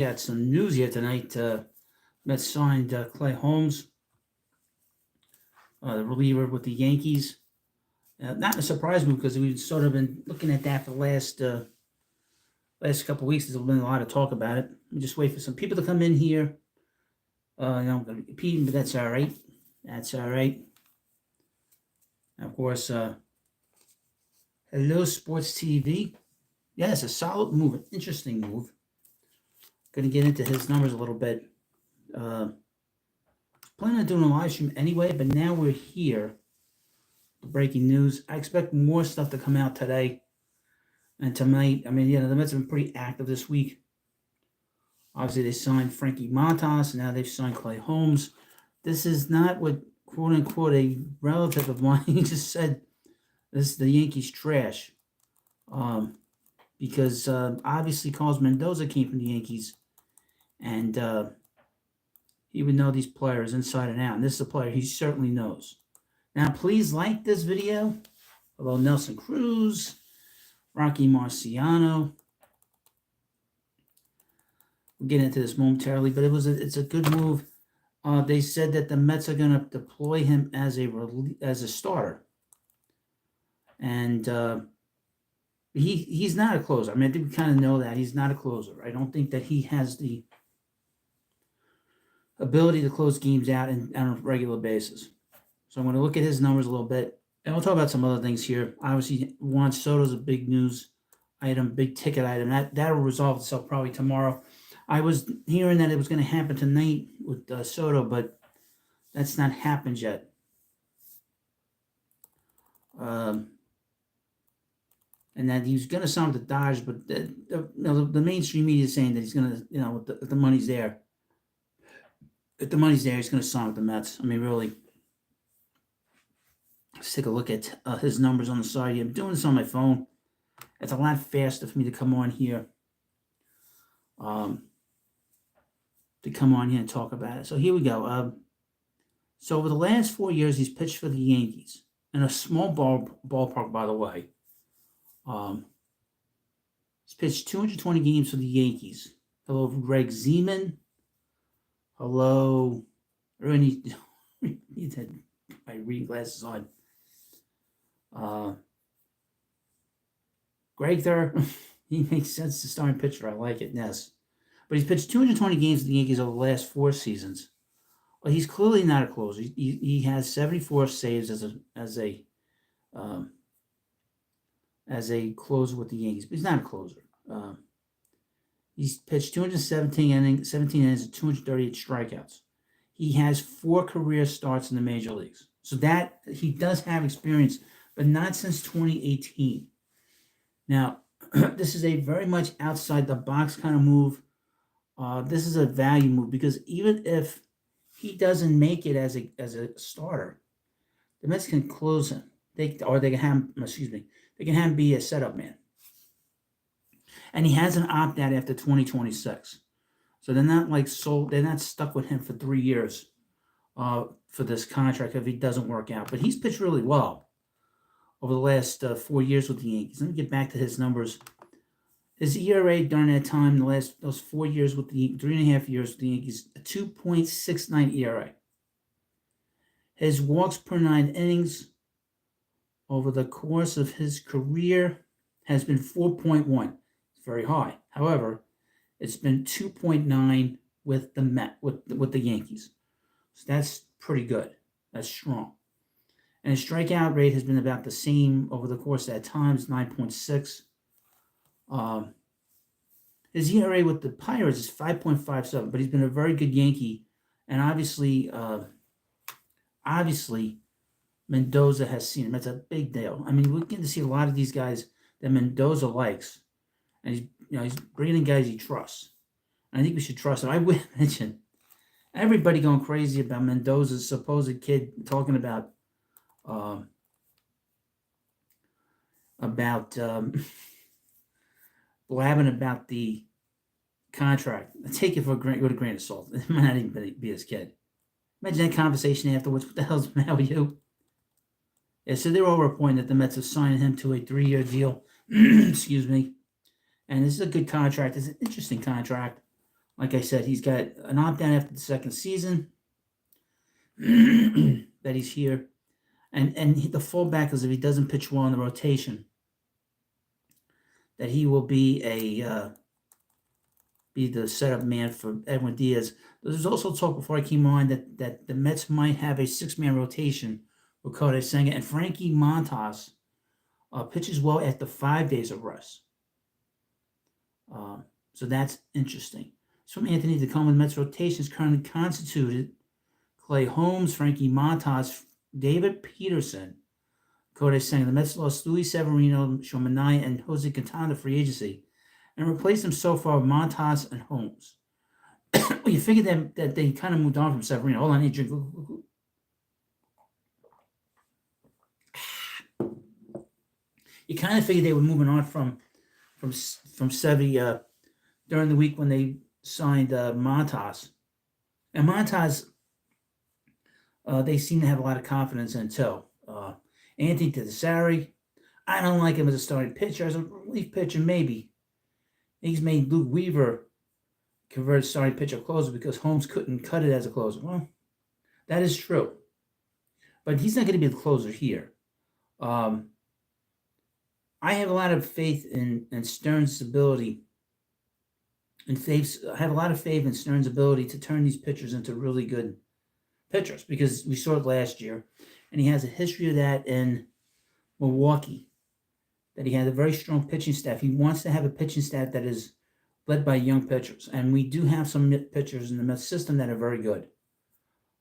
Got some news here tonight. Mets signed Clay Holmes, the reliever with the Yankees. Not a surprise move because we've sort of been looking at that for the last couple of weeks. There's been a lot of talk about it. We just wait for some people to come in here. I'm going to be repeating, but that's all right. That's all right. And of course, hello, Sports TV. Yeah, it's a solid move, an interesting move. Going to get into his numbers a little bit. Planning on doing a live stream anyway, but now we're here. Breaking news. I expect more stuff to come out today and tonight. I mean, the Mets have been pretty active this week. Obviously, they signed Frankie Montas, and now they've signed Clay Holmes. This is not what, quote unquote, a relative of mine just said. This is the Yankees trash. Because obviously Carlos Mendoza came from the Yankees, and he would know these players inside and out. And this is a player he certainly knows. Now, please like this video. Hello, Nelson Cruz, Rocky Marciano. We'll get into this momentarily, but it's a good move. They said that the Mets are going to deploy him as a starter, and he's not a closer. I mean, I think we kind of know that he's not a closer. I don't think that he has the ability to close games out on a regular basis. So I'm going to look at his numbers a little bit, and we'll talk about some other things here. Obviously, Juan Soto is a big news item, big ticket item. That'll resolve itself probably tomorrow. I was hearing that it was going to happen tonight with Soto, but that's not happened yet. And that he's going to sign with the Dodgers, but the mainstream media is saying that he's going to, if the money's there. If the money's there, he's going to sign with the Mets. I mean, really. Let's take a look at his numbers on the side here. I'm doing this on my phone. It's a lot faster for me to come on here. And talk about it. So here we go. So over the last 4 years, he's pitched for the Yankees. In a small ballpark, by the way. He's pitched 220 games for the Yankees. Hello, Greg Zeman. Hello. I really need to my reading glasses on. Greg there. He makes sense to starting pitcher. I like it. Yes. But he's pitched 220 games for the Yankees over the last 4 seasons. Well, he's clearly not a closer. He has 74 saves as a closer with the Yankees, but he's not a closer. He's pitched 217 innings, 17 innings, and 238 strikeouts. He has 4 career starts in the major leagues. So that he does have experience, but not since 2018. Now, this is a very much outside the box kind of move. This is a value move because even if he doesn't make it as a starter, the Mets can close him. They can have him be a setup man. And he has an opt-out after 2026. So they're not stuck with him for 3 years for this contract if he doesn't work out. But he's pitched really well over the last 4 years with the Yankees. Let me get back to his numbers. His ERA during that time, those 4 years with the 3.5 years with the Yankees, a 2.69 ERA. His walks per 9 innings over the course of his career has been 4.1. It's very high. However, it's been 2.9 with the Yankees. So that's pretty good. That's strong. And his strikeout rate has been about the same over the course of that time. It's 9.6. His ERA with the Pirates is 5.57, but he's been a very good Yankee. And obviously, Mendoza has seen him. That's a big deal. I mean, we're getting to see a lot of these guys that Mendoza likes. And he's bringing in guys he trusts. And I think we should trust him. I would mention everybody going crazy about Mendoza's supposed kid talking about blabbing about the contract. I take it with a grain of salt. It might not even be his kid. Imagine that conversation afterwards. What the hell's the matter with you? Yeah, so they're all reporting that the Mets have signed him to a 3-year deal. Excuse me. And this is a good contract. It's an interesting contract. Like I said, he's got an opt-out after the second season that he's here. And the fallback is if he doesn't pitch well in the rotation, that he will be the setup man for Edwin Diaz. There's also talk before I came on that the Mets might have a 6-man rotation with Kodai Senga and Frankie Montas pitches well after 5 days of rest. So that's interesting. So from Anthony, the Coleman Mets rotation is currently constituted: Clay Holmes, Frankie Montas, David Peterson, Kodai Senga. The Mets lost Luis Severino, Shomanai, and Jose Quintana free agency, and replaced them so far with Montas and Holmes. Well, you figured that they kind of moved on from Severino. Hold on, I need to drink. You kind of figured they were moving on from Sevy during the week when they signed Montas. And Montas, they seem to have a lot of confidence in tow. Anthony Tessari, I don't like him as a starting pitcher. As a relief pitcher, maybe. He's made Luke Weaver convert starting pitcher closer because Holmes couldn't cut it as a closer. Well, that is true. But he's not going to be the closer here. I have a lot of faith in Stearns' ability, I have a lot of faith in Stearns' ability to turn these pitchers into really good pitchers, because we saw it last year, and he has a history of that in Milwaukee, that he has a very strong pitching staff. He wants to have a pitching staff that is led by young pitchers, and we do have some pitchers in the Mets system that are very good.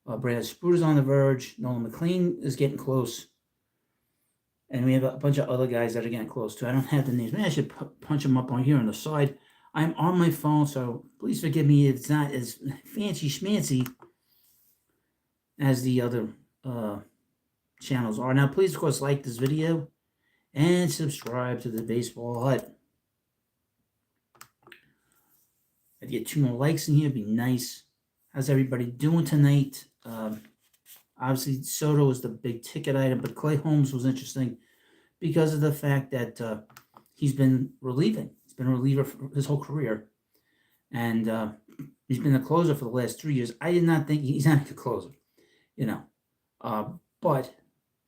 Brad Spruder's on the verge. Nolan McLean is getting close. And we have a bunch of other guys that are getting close too. I don't have the names. Maybe I should punch them up on here on the side. I'm on my phone, so please forgive me if it's not as fancy schmancy as the other channels are. Now, please, of course, like this video and subscribe to the Baseball Hut. I'd get 2 more likes in here. It'd be nice. How's everybody doing tonight? Obviously, Soto was the big ticket item, but Clay Holmes was interesting because of the fact that he's been relieving. He's been a reliever for his whole career, and he's been a closer for the last 3 years. I did not think he's not a good closer, but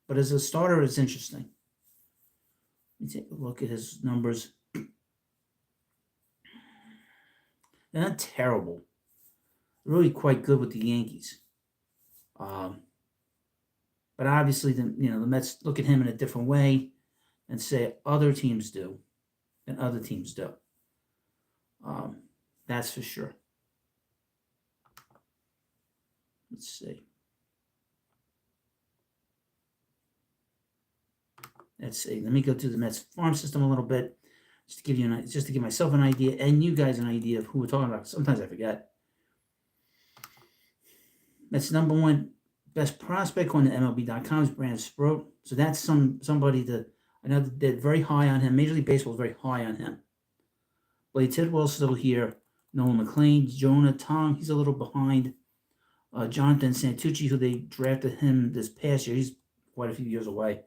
as a starter, it's interesting. Let me take a look at his numbers. They're not terrible. They're really quite good with the Yankees. But obviously, the Mets look at him in a different way and say other teams do than other teams do. That's for sure. Let's see. Let me go through the Mets farm system a little bit, just to give myself an idea and you guys an idea of who we're talking about. Sometimes I forget. Mets number 1 best prospect on the MLB.com is Brandon Sproat. So that's somebody that I know that they're very high on him. Major League Baseball is very high on him. Blade Tidwell's still here. Nolan McLean, Jonah Tong, he's a little behind. Jonathan Santucci, who they drafted him this past year, he's quite a few years away.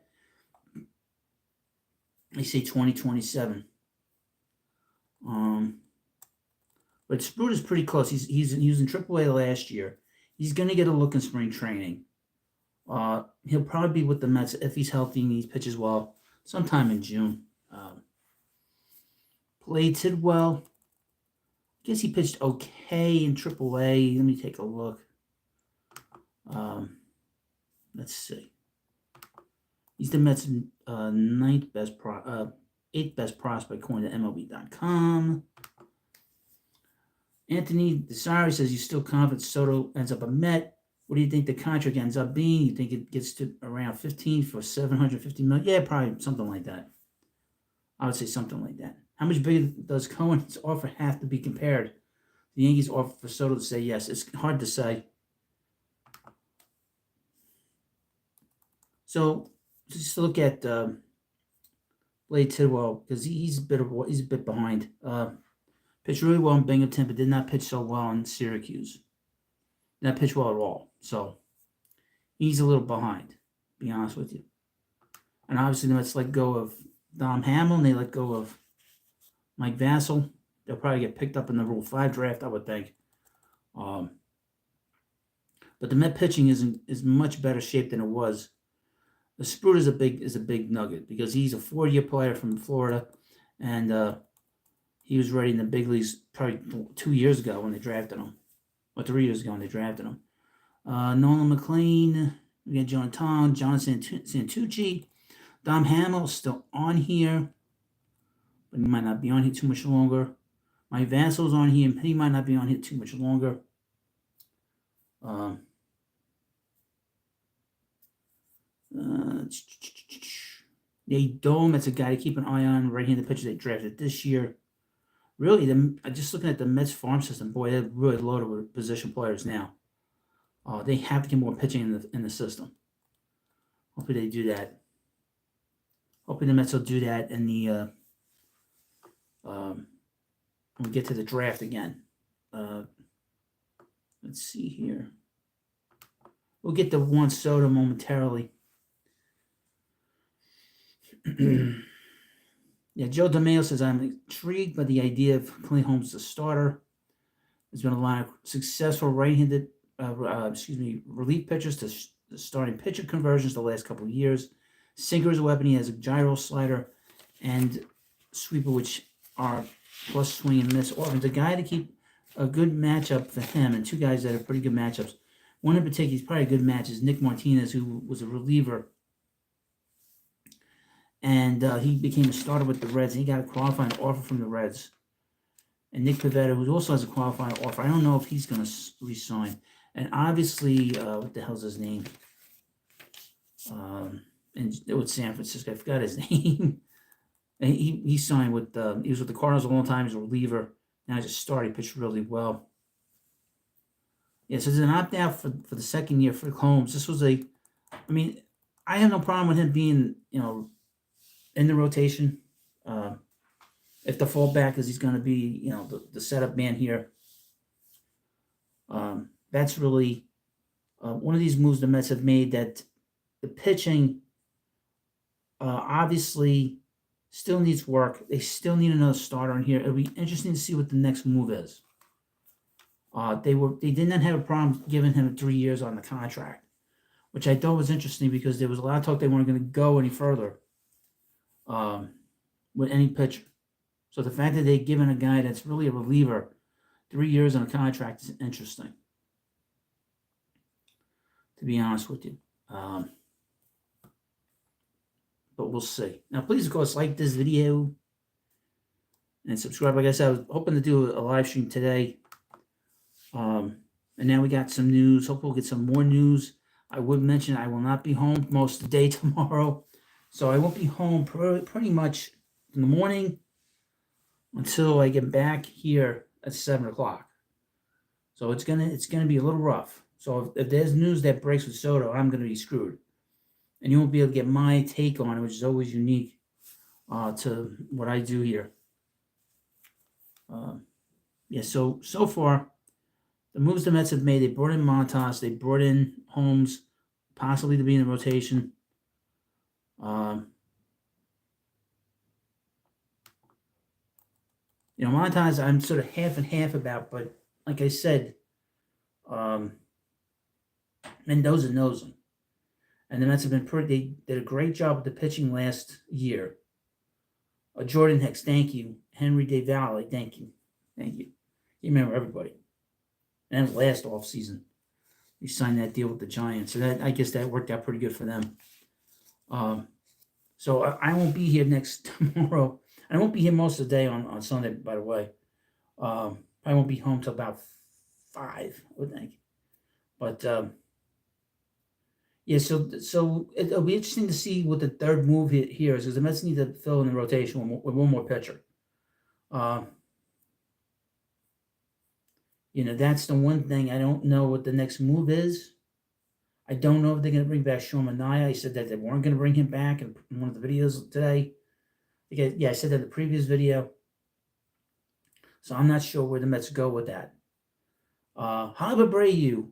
They say 2027. But Sprout is pretty close. He was in AAA last year. He's going to get a look in spring training. He'll probably be with the Mets if he's healthy and he pitches well sometime in June. Blade Tidwell, I guess he pitched okay in AAA. Let me take a look. Let's see. He's the Mets' 8th best prospect according to MLB.com. Anthony Desari says he's still confident Soto ends up a Met. What do you think the contract ends up being? You think it gets to around 15 for $750 million? Yeah, probably something like that. I would say something like that. How much bigger does Cohen's offer have to be compared? The Yankees offer for Soto to say yes. It's hard to say. So just look at Blade Tidwell, because he's a bit behind. Pitched really well in Binghamton, but did not pitch so well in Syracuse. Did not pitch well at all. So he's a little behind, to be honest with you. And obviously, the Mets let go of Dom Hamlin. They let go of Mike Vassell. they'll probably get picked up in the Rule 5 draft, I would think. But the Met pitching is much better shape than it was. The Sprout is a big nugget because he's a 4-year player from Florida, and he was ready in the big leagues probably 2 years ago when they drafted him, or 3 years ago when they drafted him. Nolan McLean, we got John Tom, John Santucci, Dom Hamill still on here, but he might not be on here too much longer. Mike Vassal's on here, he might not be on here too much longer. Nate Dome, that's a guy to keep an eye on, right-handed pitcher they drafted this year. Really, just looking at the Mets farm system, boy, they're really loaded with position players now. They have to get more pitching in the system. Hopefully they do that. Hopefully the Mets will do that in the when we get to the draft again. Let's see here. We'll get to Juan Soto momentarily. Yeah, Joe DeMayo says, I'm intrigued by the idea of Clay Holmes as a starter. There's been a lot of successful right-handed, relief pitchers to starting pitcher conversions the last couple of years. Sinker is a weapon. He has a gyro slider and sweeper, which are plus swing and miss offense. A guy to keep a good matchup for him, and two guys that are pretty good matchups. One in particular, he's probably a good match, is Nick Martinez, who was a reliever. And he became a starter with the Reds. And he got a qualifying offer from the Reds. And Nick Pivetta, who also has a qualifying offer. I don't know if he's going to resign. And obviously, what the hell's his name? And it was San Francisco. I forgot his name. And he signed with, he was with the Cardinals a long time. He's a reliever. Now he's a starter. He pitched really well. Yeah, so there's an opt-out for the second year for Holmes. This was I have no problem with him being, in the rotation. If the fallback is he's going to be, the setup man here. That's really one of these moves the Mets have made, that the pitching obviously still needs work. They still need another starter in here. It'll be interesting to see what the next move is. They did not have a problem giving him 3 years on the contract, which I thought was interesting because there was a lot of talk they weren't going to go any further with any pitcher. So the fact that they've given a guy that's really a reliever 3 years on a contract is interesting, to be honest with you. But we'll see. Now, please, of course, like this video and subscribe. Like I said, I was hoping to do a live stream today. And now we got some news. Hopefully we'll get some more news. I would mention I will not be home most of the day tomorrow. So I won't be home pretty much in the morning until I get back here at 7 o'clock. So it's gonna be a little rough. So if there's news that breaks with Soto, I'm gonna be screwed. And you won't be able to get my take on it, which is always unique to what I do here. So far, the moves the Mets have made, they brought in Montas, they brought in Holmes, possibly to be in the rotation. Montas, I'm sort of half and half about, but like I said, Mendoza knows him. And the Mets have been they did a great job with the pitching last year. Jordan Hicks, thank you. Henry DeValle, thank you. Thank you. You remember everybody. And that was last offseason. He signed that deal with the Giants. So I guess that worked out pretty good for them. So I won't be here tomorrow. I won't be here most of the day on Sunday, by the way. I won't be home till about 5, I would think. But, so it'll be interesting to see what the third move here is, because the Mets need to fill in the rotation with one more pitcher. That's the one thing. I don't know what the next move is. I don't know if they're going to bring back Sean Manaea. I said that they weren't going to bring him back in one of the videos today. I said that in the previous video. So I'm not sure where the Mets go with that. Howard Abreu.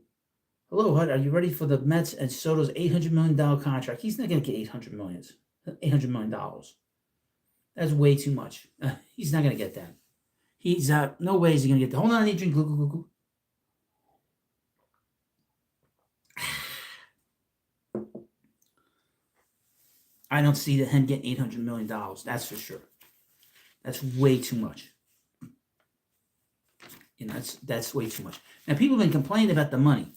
Hello, Hud. Are you ready for the Mets and Soto's $800 million contract? He's not going to get $800 million. That's way too much. He's not going to get that. He's no way is he going to get the. Hold on, I need to drink. Glue. I don't see him getting $800 million. That's for sure. That's way too much. That's way too much. Now, people have been complaining about the money.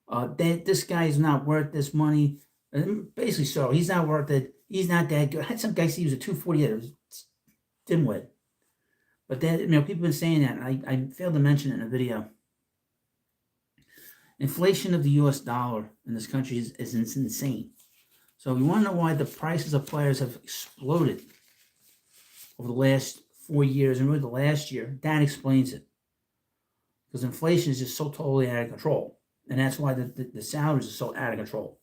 That this guy is not worth this money. And basically, so he's not worth it. He's not that good. I had some guy say he was a 248. It was dimwit. But that, people have been saying that. And I failed to mention it in a video. Inflation of the U.S. dollar in this country is insane. So you want to know why the prices of players have exploded over the last 4 years and really the last year? That explains it. Because inflation is just so totally out of control. And that's why the salaries are so out of control.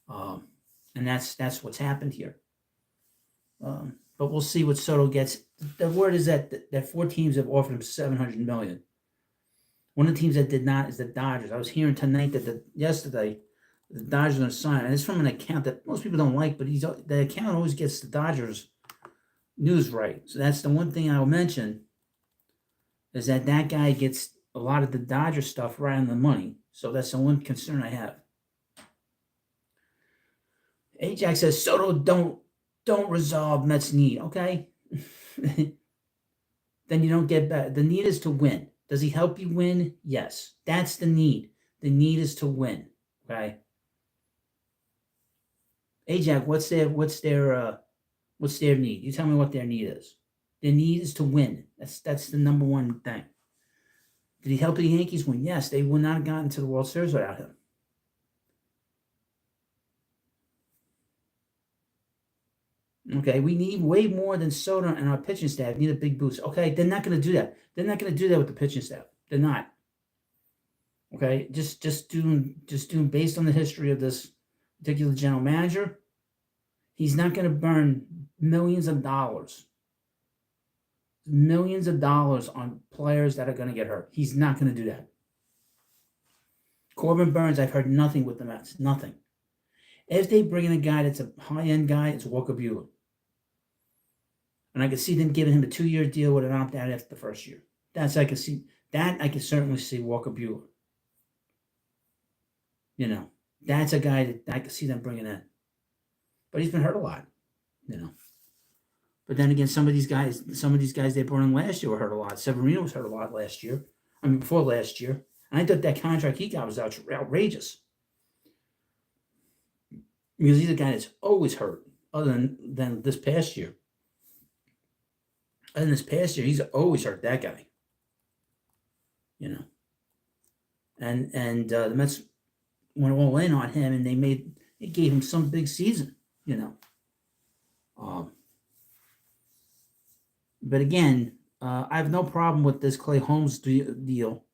And that's what's happened here. But we'll see what Soto gets. The word is that 4 teams have offered him $700 million. One of the teams that did not is the Dodgers. I was hearing tonight that yesterday the Dodgers are going to sign, and it's from an account that most people don't like, but the account always gets the Dodgers news right. So that's the one thing I'll mention is that guy gets a lot of the Dodger stuff right on the money. So that's the one concern I have. Ajax says Soto don't resolve Mets' need. Okay, then you don't get back. The need is to win. Does he help you win? Yes, that's the need. The need is to win. Okay. Ajax, what's their need? You tell me what their need is. Their need is to win. That's the number one thing. Did he help the Yankees win? Yes, they would not have gotten to the World Series without him. Okay, we need way more than Soto and our pitching staff need a big boost. Okay, they're not going to do that. They're not going to do that with the pitching staff. They're not. Okay, just doing based on the history of this particular general manager, he's not going to burn millions of dollars on players that are going to get hurt. He's not going to do that. Corbin Burns, I've heard nothing with the Mets. Nothing. If they bring in a guy that's a high-end guy, it's Walker Buehler. And I could see them giving him a 2-year deal with an opt-out after the first year. I can certainly see Walker Buehler. That's a guy that I could see them bringing in. But he's been hurt a lot, But then again, some of these guys they brought in last year were hurt a lot. Severino was hurt a lot last year. Before last year. And I thought that contract he got was outrageous. Because he's a guy that's always hurt, other than this past year. Other than this past year, he's always hurt, that guy. And the Mets went all in on him, and they gave him some big season, But again, I have no problem with this Clay Holmes deal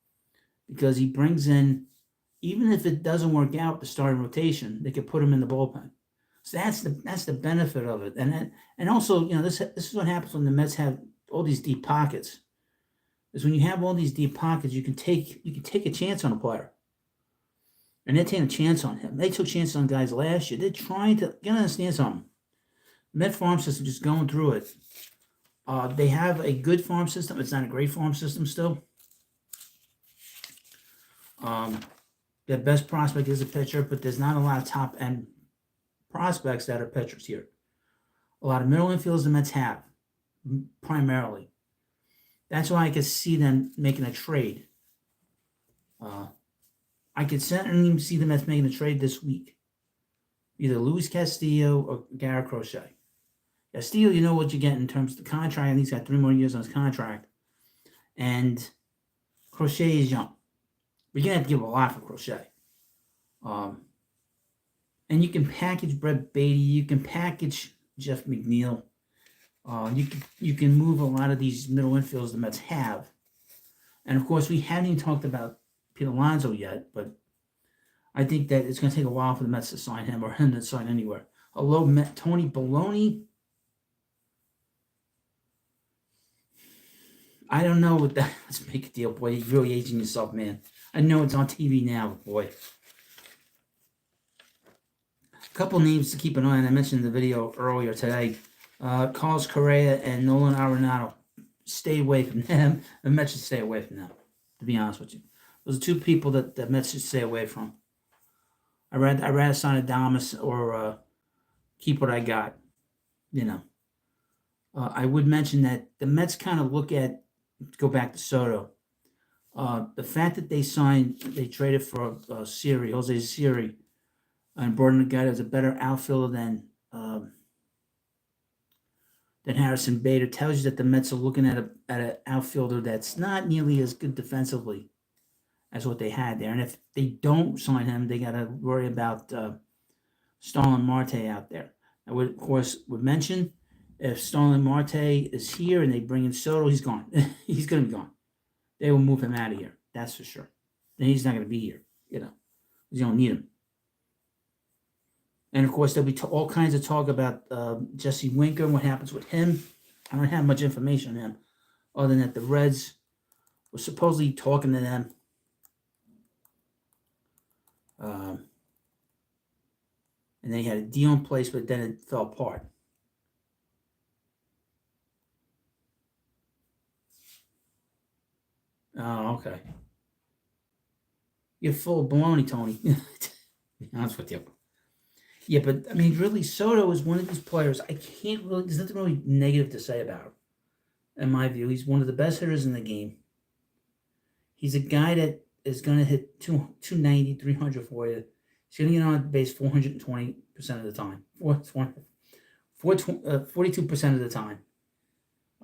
because he brings in, even if it doesn't work out the starting rotation, they could put him in the bullpen. So that's the benefit of it, and also this is what happens when the Mets have all these deep pockets. Is when you have all these deep pockets, you can take a chance on a player, and they're taking a chance on him. They took chances on guys last year. They're trying to understand something. The Met farm system, just going through it. They have a good farm system. It's not a great farm system still. Their best prospect is a pitcher, but there's not a lot of top-end prospects that are pitchers here. A lot of middle infielders the Mets have, primarily. That's why I could see them making a trade. I could certainly see the Mets making a trade this week. Either Luis Castillo or Garrett Crochet. Castillo, you know what you get in terms of the contract, and he's got 3 more years on his contract. And Crochet is young. But you're going to have to give a lot for Crochet. And you can package Brett Beatty. You can package Jeff McNeil. You can move a lot of these middle infielders the Mets have. And, of course, we haven't even talked about Pete Alonso yet, but I think that it's going to take a while for the Mets to sign him or him to sign anywhere. Hello, Tony Baloney. I don't know what that. Let's make a deal, boy. You're really aging yourself, man. I know it's on TV now, boy. A couple names to keep an eye on. I mentioned in the video earlier today. Carlos Correa and Nolan Arenado stay away from them. The Mets should stay away from them, to be honest with you. Those are two people that the Mets should stay away from. I'd rather sign Adames or keep what I got, you know. I would mention that the Mets kind of look at, go back to Soto, the fact that they traded for Jose Siri, and brought in a guy that's a better outfielder than Harrison Bader, tells you that the Mets are looking at an outfielder that's not nearly as good defensively as what they had there. And if they don't sign him, they got to worry about Starlin Marte out there. I would, of course, mention, if Starlin Marte is here and they bring in Soto, he's gone. He's going to be gone. They will move him out of here. That's for sure. And he's not going to be here, you don't need him. And, of course, there'll be all kinds of talk about Jesse Winker and what happens with him. I don't have much information on him other than that the Reds were supposedly talking to them. And they had a deal in place, but then it fell apart. Oh, okay. You're full of baloney, Tony. To be honest with you. Yeah, but I mean, really, Soto is one of these players. There's nothing really negative to say about him. In my view, he's one of the best hitters in the game. He's a guy that is going to hit 290, 300 for you. He's going to get on base 420% of the time. 42% of the time.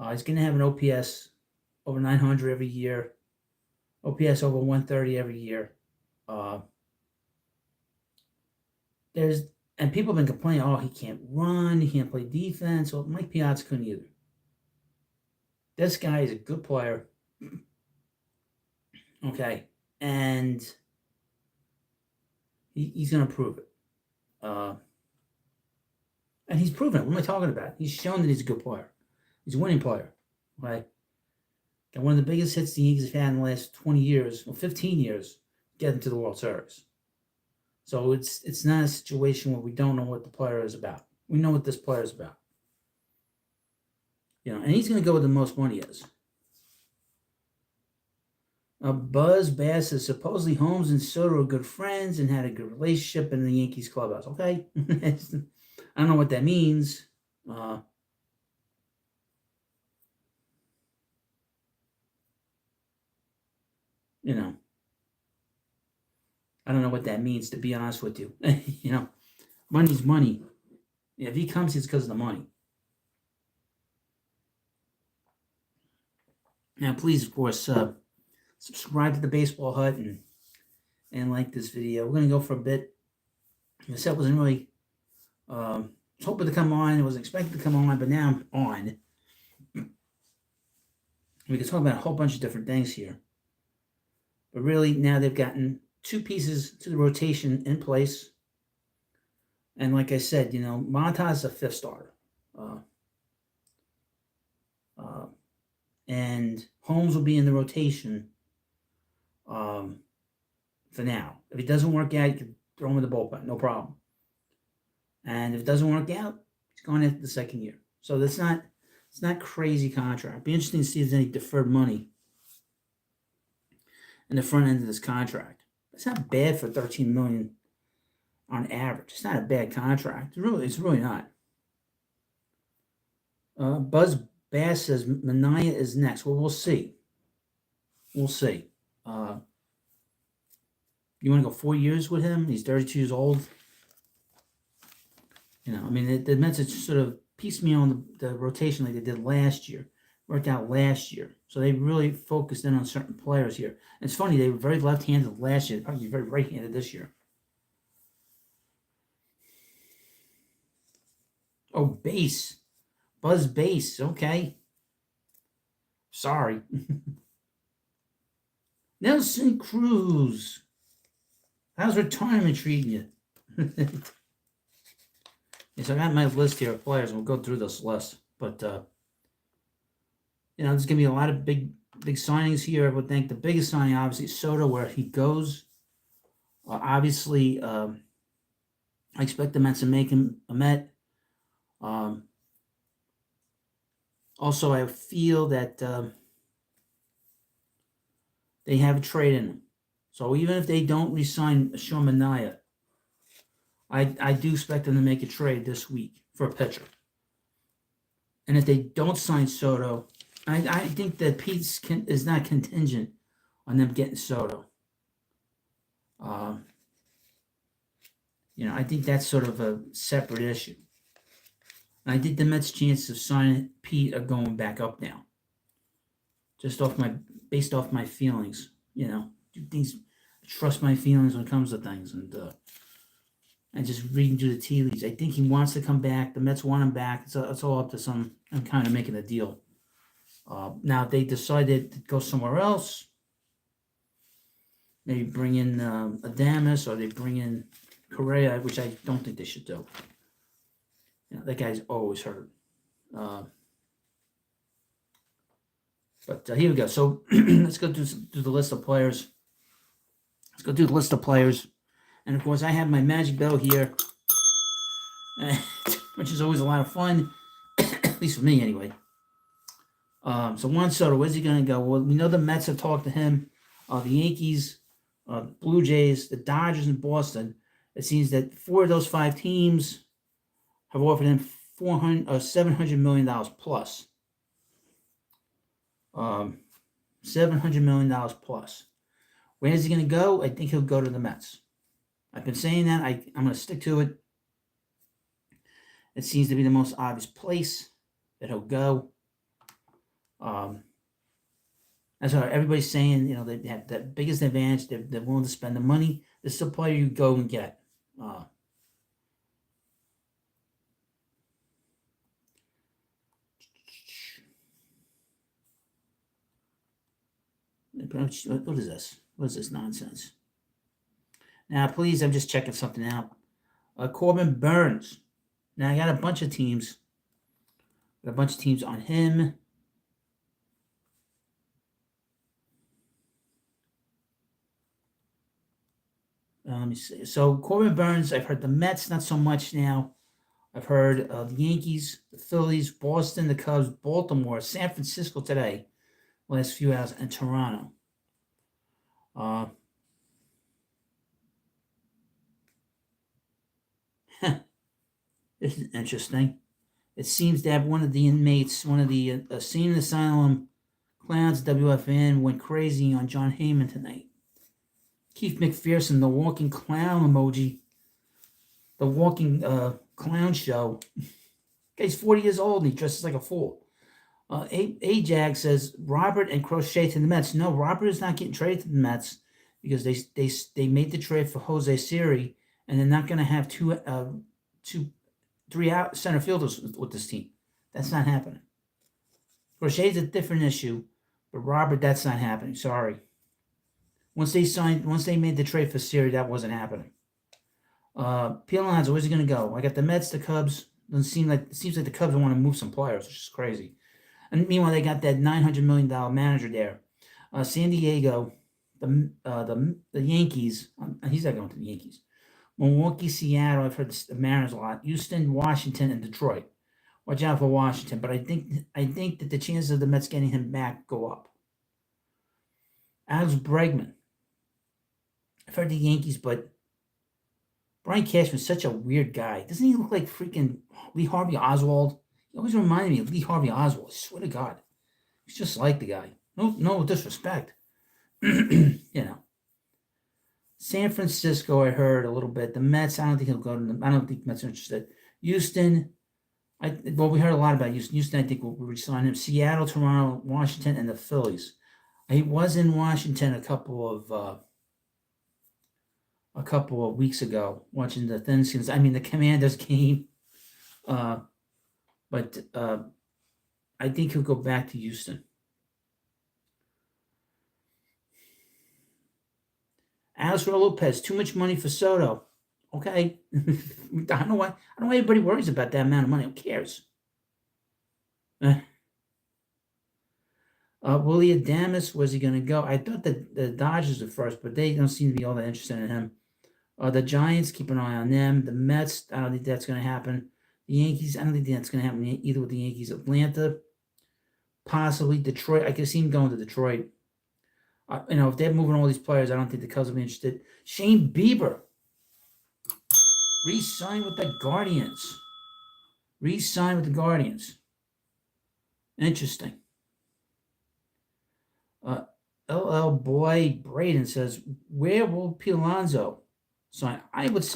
He's going to have an OPS over 900 every year. OPS over 130 every year. And people have been complaining, he can't run, he can't play defense. Well, Mike Piazza couldn't either. This guy is a good player. Okay. And he's going to prove it. And he's proven it. What am I talking about? He's shown that he's a good player. He's a winning player. Right? Got one of the biggest hits the Yankees have had in the last 20 years, 15 years, getting to the World Series. So it's not a situation where we don't know what the player is about. We know what this player is about. And he's going to go where the most money is. Buzz Bass says supposedly Holmes and Soto are good friends and had a good relationship in the Yankees clubhouse. Okay? I don't know what that means. I don't know what that means, to be honest with you. Money's money. If he comes, it's because of the money. Now, please, of course, subscribe to the Baseball Hut and like this video. We're going to go for a bit. I said, wasn't really hoping to come on. I wasn't expecting to come on, but now I'm on. We can talk about a whole bunch of different things here. But really, now they've gotten two pieces to the rotation in place. And like I said, Montas is a fifth starter. And Holmes will be in the rotation for now. If it doesn't work out, you can throw him in the bullpen, no problem. And if it doesn't work out, he's going into the second year. So it's not crazy contract. It'd be interesting to see if there's any deferred money in the front end of this contract. It's not bad for $13 million on average. It's not a bad contract. It's really not. Buzz Bass says Mania is next. Well, we'll see. We'll see. You want to go 4 years with him? He's 32 years old. The Mets are sort of piecemeal on the rotation like they did last year. Worked out last year. So they really focused in on certain players here. And it's funny, they were very left-handed last year. Probably very right-handed this year. Oh, Bass. Buzz Bass. Okay. Sorry. Nelson Cruz. How's retirement treating you? Yes, I got my list here of players, and we'll go through this list. But, there's going to be a lot of big signings here. I would think the biggest signing, obviously, is Soto, where he goes. Obviously, I expect the Mets to make him a Met. Also, I feel that they have a trade in them. So even if they don't re-sign Sean Manaea, I do expect them to make a trade this week for a pitcher. And if they don't sign Soto, I think that Pete is not contingent on them getting Soto. I think that's sort of a separate issue. I think the Mets' chances of signing Pete are going back up now. Based off my feelings, trust my feelings when it comes to things, and just reading through the tea leaves. I think he wants to come back. The Mets want him back. It's all up to some. I'm kind of making a deal. Now, if they decided to go somewhere else, maybe bring in Adames, or they bring in Correa, which I don't think they should do. That guy's always hurt. But here we go. So let's go through the list of players. And of course, I have my Magic Bell here, which is always a lot of fun, at least for me anyway. So Juan Soto, where's he going to go? Well, we know the Mets have talked to him, the Yankees, the Blue Jays, the Dodgers, and Boston. It seems that 4 of those 5 teams have offered him $700 million plus. $700 million plus. Where is he going to go? I think he'll go to the Mets. I've been saying that. I'm going to stick to it. It seems to be the most obvious place that he'll go. That's what everybody's saying. They have the biggest advantage. They're willing to spend the money. This is a player you go and get. What is this? What is this nonsense? Now, please, I'm just checking something out. Corbin Burns. Now, I got a bunch of teams. On him. Let me see. So, Corbin Burns, I've heard the Mets, not so much now. I've heard the Yankees, the Phillies, Boston, the Cubs, Baltimore, San Francisco today, last few hours, and Toronto. This is interesting. It seems that one of the inmates, one of the insane asylum clowns at WFAN, went crazy on John Heyman tonight. Keith McPherson, the walking clown emoji, the walking clown show. Guy's 40 years old and he dresses like a fool. Ajag says Robert and Crochet to the Mets. No, Robert is not getting traded to the Mets because they made the trade for Jose Siri, and they're not going to have three out center fielders with this team. That's not happening. Crochet's a different issue, but Robert, that's not happening. Sorry. Once they made the trade for Siri, that wasn't happening. P. Alonso, where's he going to go? I got the Mets, the Cubs. It seems like the Cubs want to move some players, which is crazy. And meanwhile, they got that $900 million manager there. San Diego, the Yankees. He's not going to the Yankees. Milwaukee, Seattle. I've heard the Mariners a lot. Houston, Washington, and Detroit. Watch out for Washington, but I think that the chances of the Mets getting him back go up. Alex Bregman. I've heard the Yankees, but Brian Cashman's such a weird guy. Doesn't he look like freaking Lee Harvey Oswald? He always reminded me of Lee Harvey Oswald. I swear to God. He's just like the guy. No disrespect. San Francisco, I heard a little bit. The Mets, I don't think he'll go to them. I don't think the Mets are interested. Houston, we heard a lot about Houston. Houston, I think, will resign him. Seattle, Toronto, Washington, and the Phillies. He was in Washington a couple of weeks ago, watching the the Commanders game. But I think he'll go back to Houston. Alex Lopez, too much money for Soto. Okay. I don't know why everybody worries about that amount of money. Who cares? Willie Adames, where's he going to go? I thought that the Dodgers at first, but they don't seem to be all that interested in him. The Giants, keep an eye on them. The Mets, I don't think that's going to happen. The Yankees, I don't think that's going to happen either with the Yankees. Atlanta, Possibly Detroit. I can see him going to Detroit. If they're moving all these players, I don't think the Cubs will be interested. Shane Bieber re-signed with the Guardians. Re-signed with the Guardians. Interesting. LL Boy Braden says, where will Pete Alonso sign? I'm going to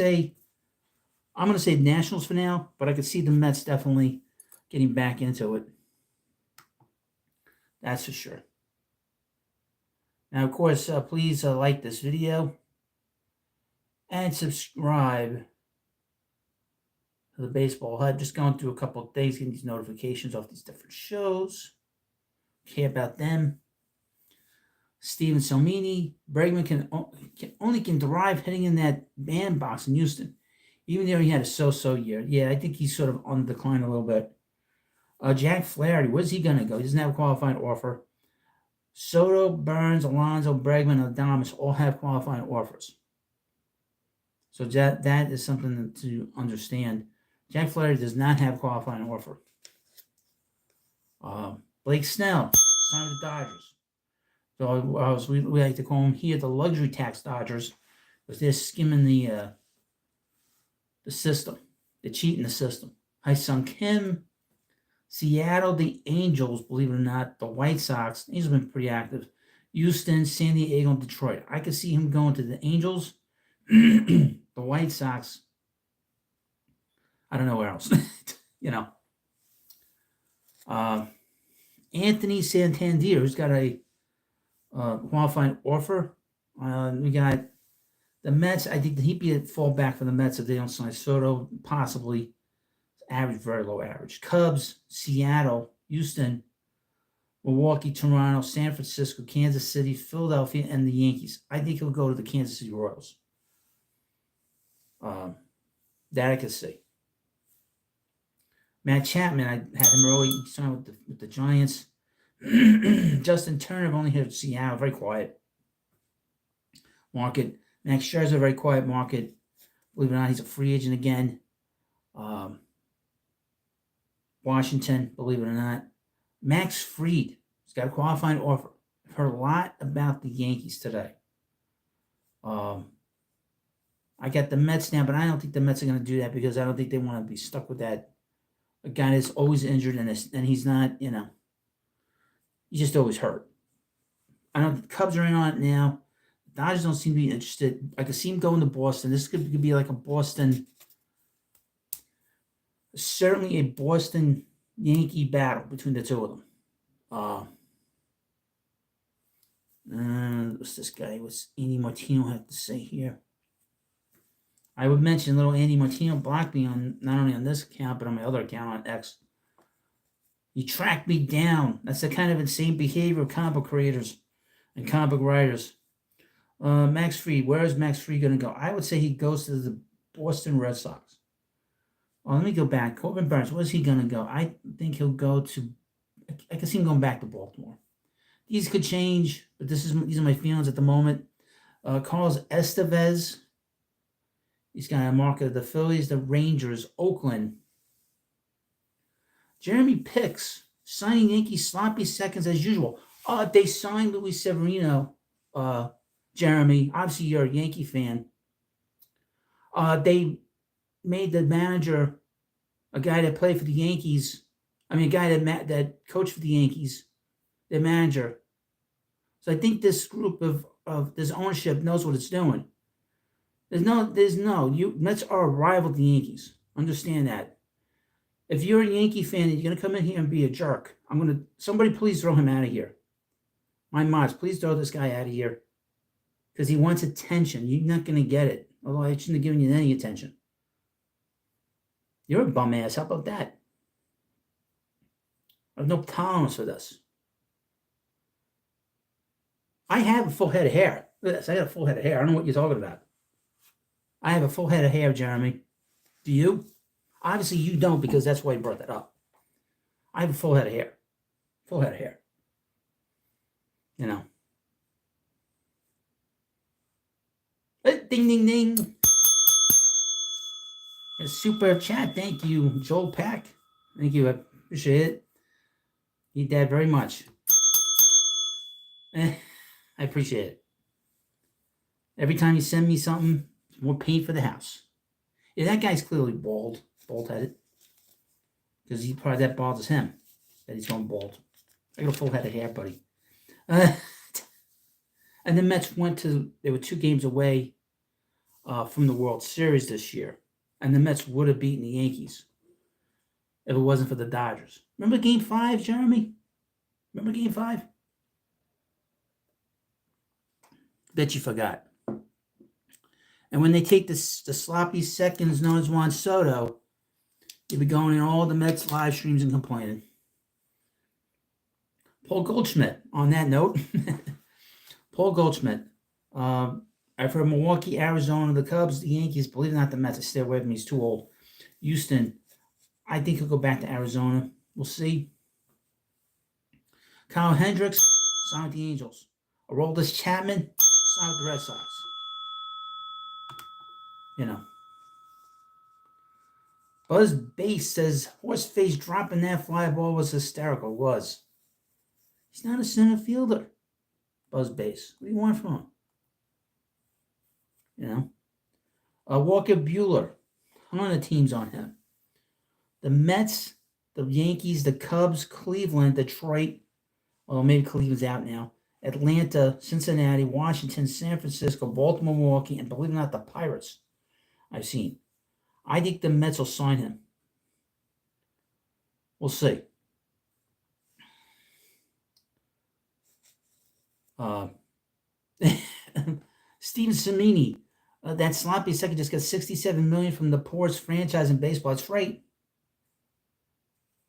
say Nationals for now, but I could see the Mets definitely getting back into it. That's for sure. Now, of course, please like this video and subscribe to the Baseball Hut. Just going through a couple of things, getting these notifications off these different shows. Care about them. Steven Salmini, Bregman can derive hitting in that bandbox in Houston, even though he had a so-so year. Yeah, I think he's sort of on the decline a little bit. Jack Flaherty, where's he going to go? He doesn't have a qualifying offer. Soto, Burns, Alonso, Bregman, Adames all have qualifying offers. So that is something to understand. Jack Flaherty does not have a qualifying offer. Blake Snell signed with the Dodgers. So we like to call them here the luxury tax Dodgers, because they're skimming the system. They're cheating the system. Hyun Kim, Seattle, the Angels, believe it or not, the White Sox. He's been pretty active. Houston, San Diego, and Detroit. I could see him going to the Angels, the White Sox. I don't know where else. Anthony Santander, who's got a qualifying offer. We got the Mets. I think he'd be a fallback for the Mets if they don't sign Soto, possibly. Average, very low average. Cubs, Seattle, Houston, Milwaukee, Toronto, San Francisco, Kansas City, Philadelphia, and the Yankees. I think he'll go to the Kansas City Royals. That I could see. Matt Chapman, I had him early. He signed with the Giants. Justin Turner, I've only heard Seattle, very quiet market. Max Scherzer, very quiet market. Believe it or not, he's a free agent again. Washington, believe it or not. Max Fried, he's got a qualifying offer. I've heard a lot about the Yankees today. I got the Mets now, but I don't think the Mets are going to do that because I don't think they want to be stuck with that. A guy that's always injured and he's not, he's just always hurt. I know the Cubs are in on it now. The Dodgers don't seem to be interested. I could see him going to Boston. This could be like a Boston, certainly a Boston Yankee battle between the two of them. What's this guy? What's Andy Martino have to say here? I would mention little Andy Martino blocked me on not only on this account, but on my other account on X. He tracked me down. That's the kind of insane behavior of comic book creators and comic book writers. Max Fried, where is Max Fried going to go? I would say he goes to the Boston Red Sox. Let me go back. Corbin Burns, where's he going to go? I think he'll go to, I can see him going back to Baltimore. These could change, but these are my feelings at the moment. Carlos Estevez, he's got a market of the Phillies, the Rangers, Oakland. Jeremy Picks, signing Yankees sloppy seconds as usual. They signed Luis Severino, Jeremy. Obviously, you're a Yankee fan. They made the manager a guy that played for the Yankees. I mean, a guy that coached for the Yankees, their manager. So I think this group of this ownership knows what it's doing. Mets are a rival to the Yankees. Understand that. If you're a Yankee fan and you're going to come in here and be a jerk, somebody please throw him out of here. My mods, please throw this guy out of here. Because he wants attention. You're not going to get it. Although I shouldn't have given you any attention. You're a bum ass. How about that? I have no tolerance for this. I have a full head of hair. Look at this. I got a full head of hair. I don't know what you're talking about. I have a full head of hair, Jeremy. Do you? Obviously, you don't because that's why you brought that up. I have a full head of hair. Full head of hair. Ding, ding, ding. A super chat. Thank you, Joel Pack. Thank you. I appreciate it. Need that very much. I appreciate it. Every time you send me something, more paint for the house. Yeah, that guy's clearly bald-headed. Because he probably that bothers him, that he's going bald. I got a full head of hair, buddy. And the Mets they were 2 games away from the World Series this year. And the Mets would have beaten the Yankees if it wasn't for the Dodgers. Remember Game 5, Jeremy? Remember Game 5? Bet you forgot. And when they take the sloppy seconds known as Juan Soto, you'll be going in all the Mets live streams and complaining. Paul Goldschmidt, on that note. Paul Goldschmidt. I've heard Milwaukee, Arizona, the Cubs, the Yankees. Believe it or not, the Mets. I stay away from him. He's too old. Houston. I think he'll go back to Arizona. We'll see. Kyle Hendricks, signed with the Angels. Aroldis Chapman, signed with the Red Sox. You know. Buzz Bass says, Horseface dropping that fly ball was hysterical. Was. He's not a center fielder. Buzz Bass. What do you want from him? You know. Walker Buehler. Ton of teams on him. The Mets, the Yankees, the Cubs, Cleveland, Detroit. Well, maybe Cleveland's out now. Atlanta, Cincinnati, Washington, San Francisco, Baltimore, Milwaukee, and believe it or not, the Pirates. I've seen. I think the Mets will sign him. We'll see. Steven Cimini, that sloppy second just got $67 million from the poorest franchise in baseball. That's right.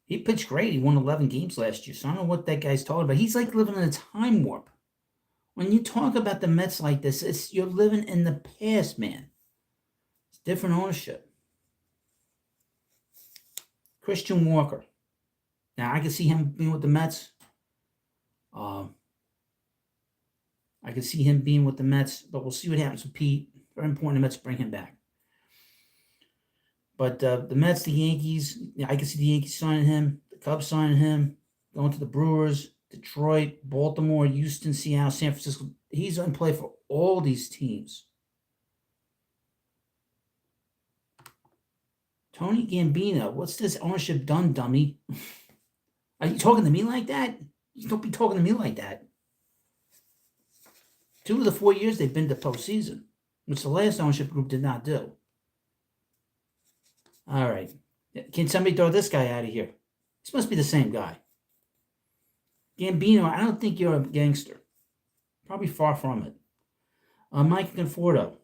He pitched great. He won 11 games last year. So I don't know what that guy's talking about. He's like living in a time warp. When you talk about the Mets like this, you're living in the past, man. It's different ownership. Christian Walker. Now, I can see him being with the Mets. I can see him being with the Mets, but we'll see what happens with Pete. Very important the Mets bring him back. But the Mets, the Yankees, I can see the Yankees signing him, the Cubs signing him, going to the Brewers, Detroit, Baltimore, Houston, Seattle, San Francisco. He's going to play for all these teams. Tony Gambino, what's this ownership done, dummy? Are you talking to me like that? You don't be talking to me like that. 2 of the 4 years they've been to postseason, which the last ownership group did not do. All right. Can somebody throw this guy out of here? This must be the same guy. Gambino, I don't think you're a gangster. Probably far from it. Mike Conforto.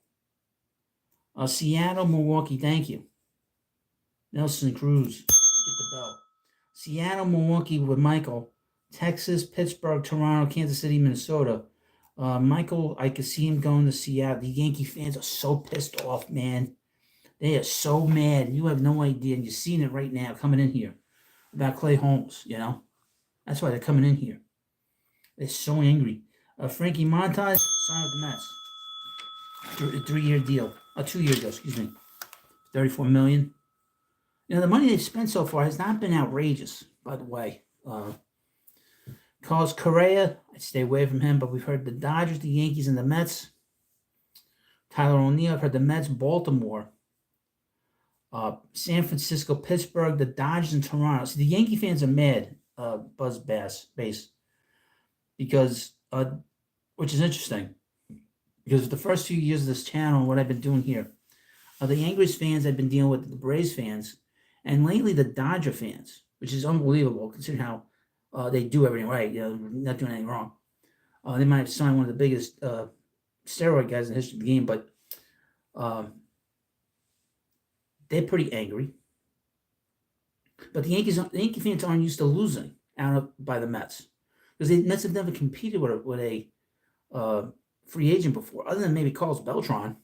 Seattle, Milwaukee, thank you. Nelson Cruz, get the bell. Seattle, Milwaukee with Michael. Texas, Pittsburgh, Toronto, Kansas City, Minnesota. Michael, I could see him going to Seattle. The Yankee fans are so pissed off, man. They are so mad. You have no idea. And you're seeing it right now coming in here about Clay Holmes, you know. That's why they're coming in here. They're so angry. Frankie Montas signed with the Mets. A 3-year deal. A 2-year deal, excuse me. $34 million. You know, the money they've spent so far has not been outrageous, by the way. Carlos Correa, I'd stay away from him, but we've heard the Dodgers, the Yankees, and the Mets. Tyler O'Neill, I've heard the Mets, Baltimore, San Francisco, Pittsburgh, the Dodgers, and Toronto. See, the Yankee fans are mad, Buzz Bass, because, which is interesting, because the first few years of this channel and what I've been doing here, the Yankees fans I've been dealing with, the Braves fans, and lately the Dodger fans, which is unbelievable considering how they do everything right, you know, not doing anything wrong. They might have signed one of the biggest steroid guys in the history of the game, but they're pretty angry. But the Yankee fans aren't used to losing by the Mets, because the Mets have never competed with a free agent before, other than maybe Carlos Beltran.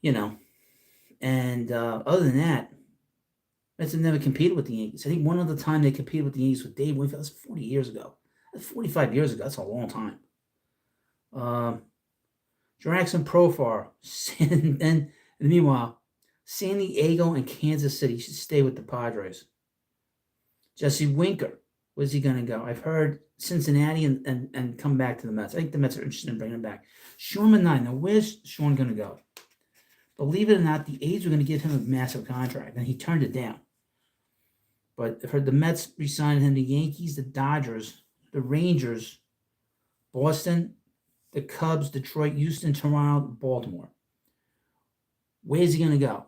You know, and other than that, Mets have never competed with the Yankees. I think one other time they competed with the Yankees with Dave Winfield. That's 40 years ago. That's 45 years ago. That's a long time. Jackson Profar. And meanwhile, San Diego and Kansas City should stay with the Padres. Jesse Winker, where's he going to go? I've heard Cincinnati and come back to the Mets. I think the Mets are interested in bringing him back. Sean Manaea. Now, where's Sean going to go? Believe it or not, the A's were going to give him a massive contract, and he turned it down. But I've heard the Mets re-signed him, the Yankees, the Dodgers, the Rangers, Boston, the Cubs, Detroit, Houston, Toronto, Baltimore. Where's he going to go?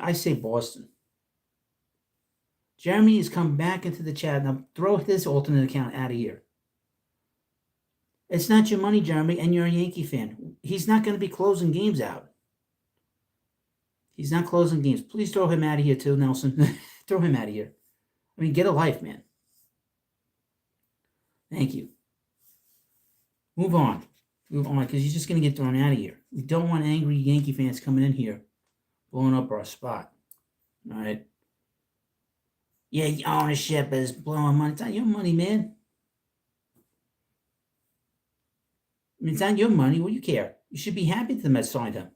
I say Boston. Jeremy has come back into the chat. Now throw this alternate account out of here. It's not your money, Jeremy, and you're a Yankee fan. He's not going to be closing games out. He's not closing games. Please throw him out of here too, Nelson. Throw him out of here. I mean, get a life, man. Thank you. Move on. Move on, because he's just going to get thrown out of here. We don't want angry Yankee fans coming in here, blowing up our spot. All right? Yeah, ownership is blowing money. It's not your money, man. I mean, it's not your money. What do you care? You should be happy that the Mets signed him.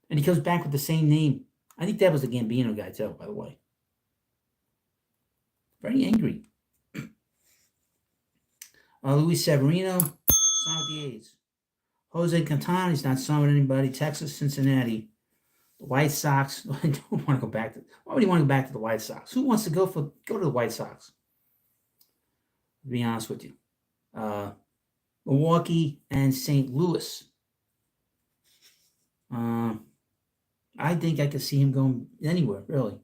And he comes back with the same name. I think that was the Gambino guy, too, by the way. Very angry. Luis Severino, signed with the A's. Jose Quintana, he's not signed with anybody. Texas, Cincinnati. The White Sox. I don't want to go back to. Why would he want to go back to the to Sox? Who wants to go to the White Sox? To be honest with you. Milwaukee and St. Louis. I think I could see him going anywhere, really.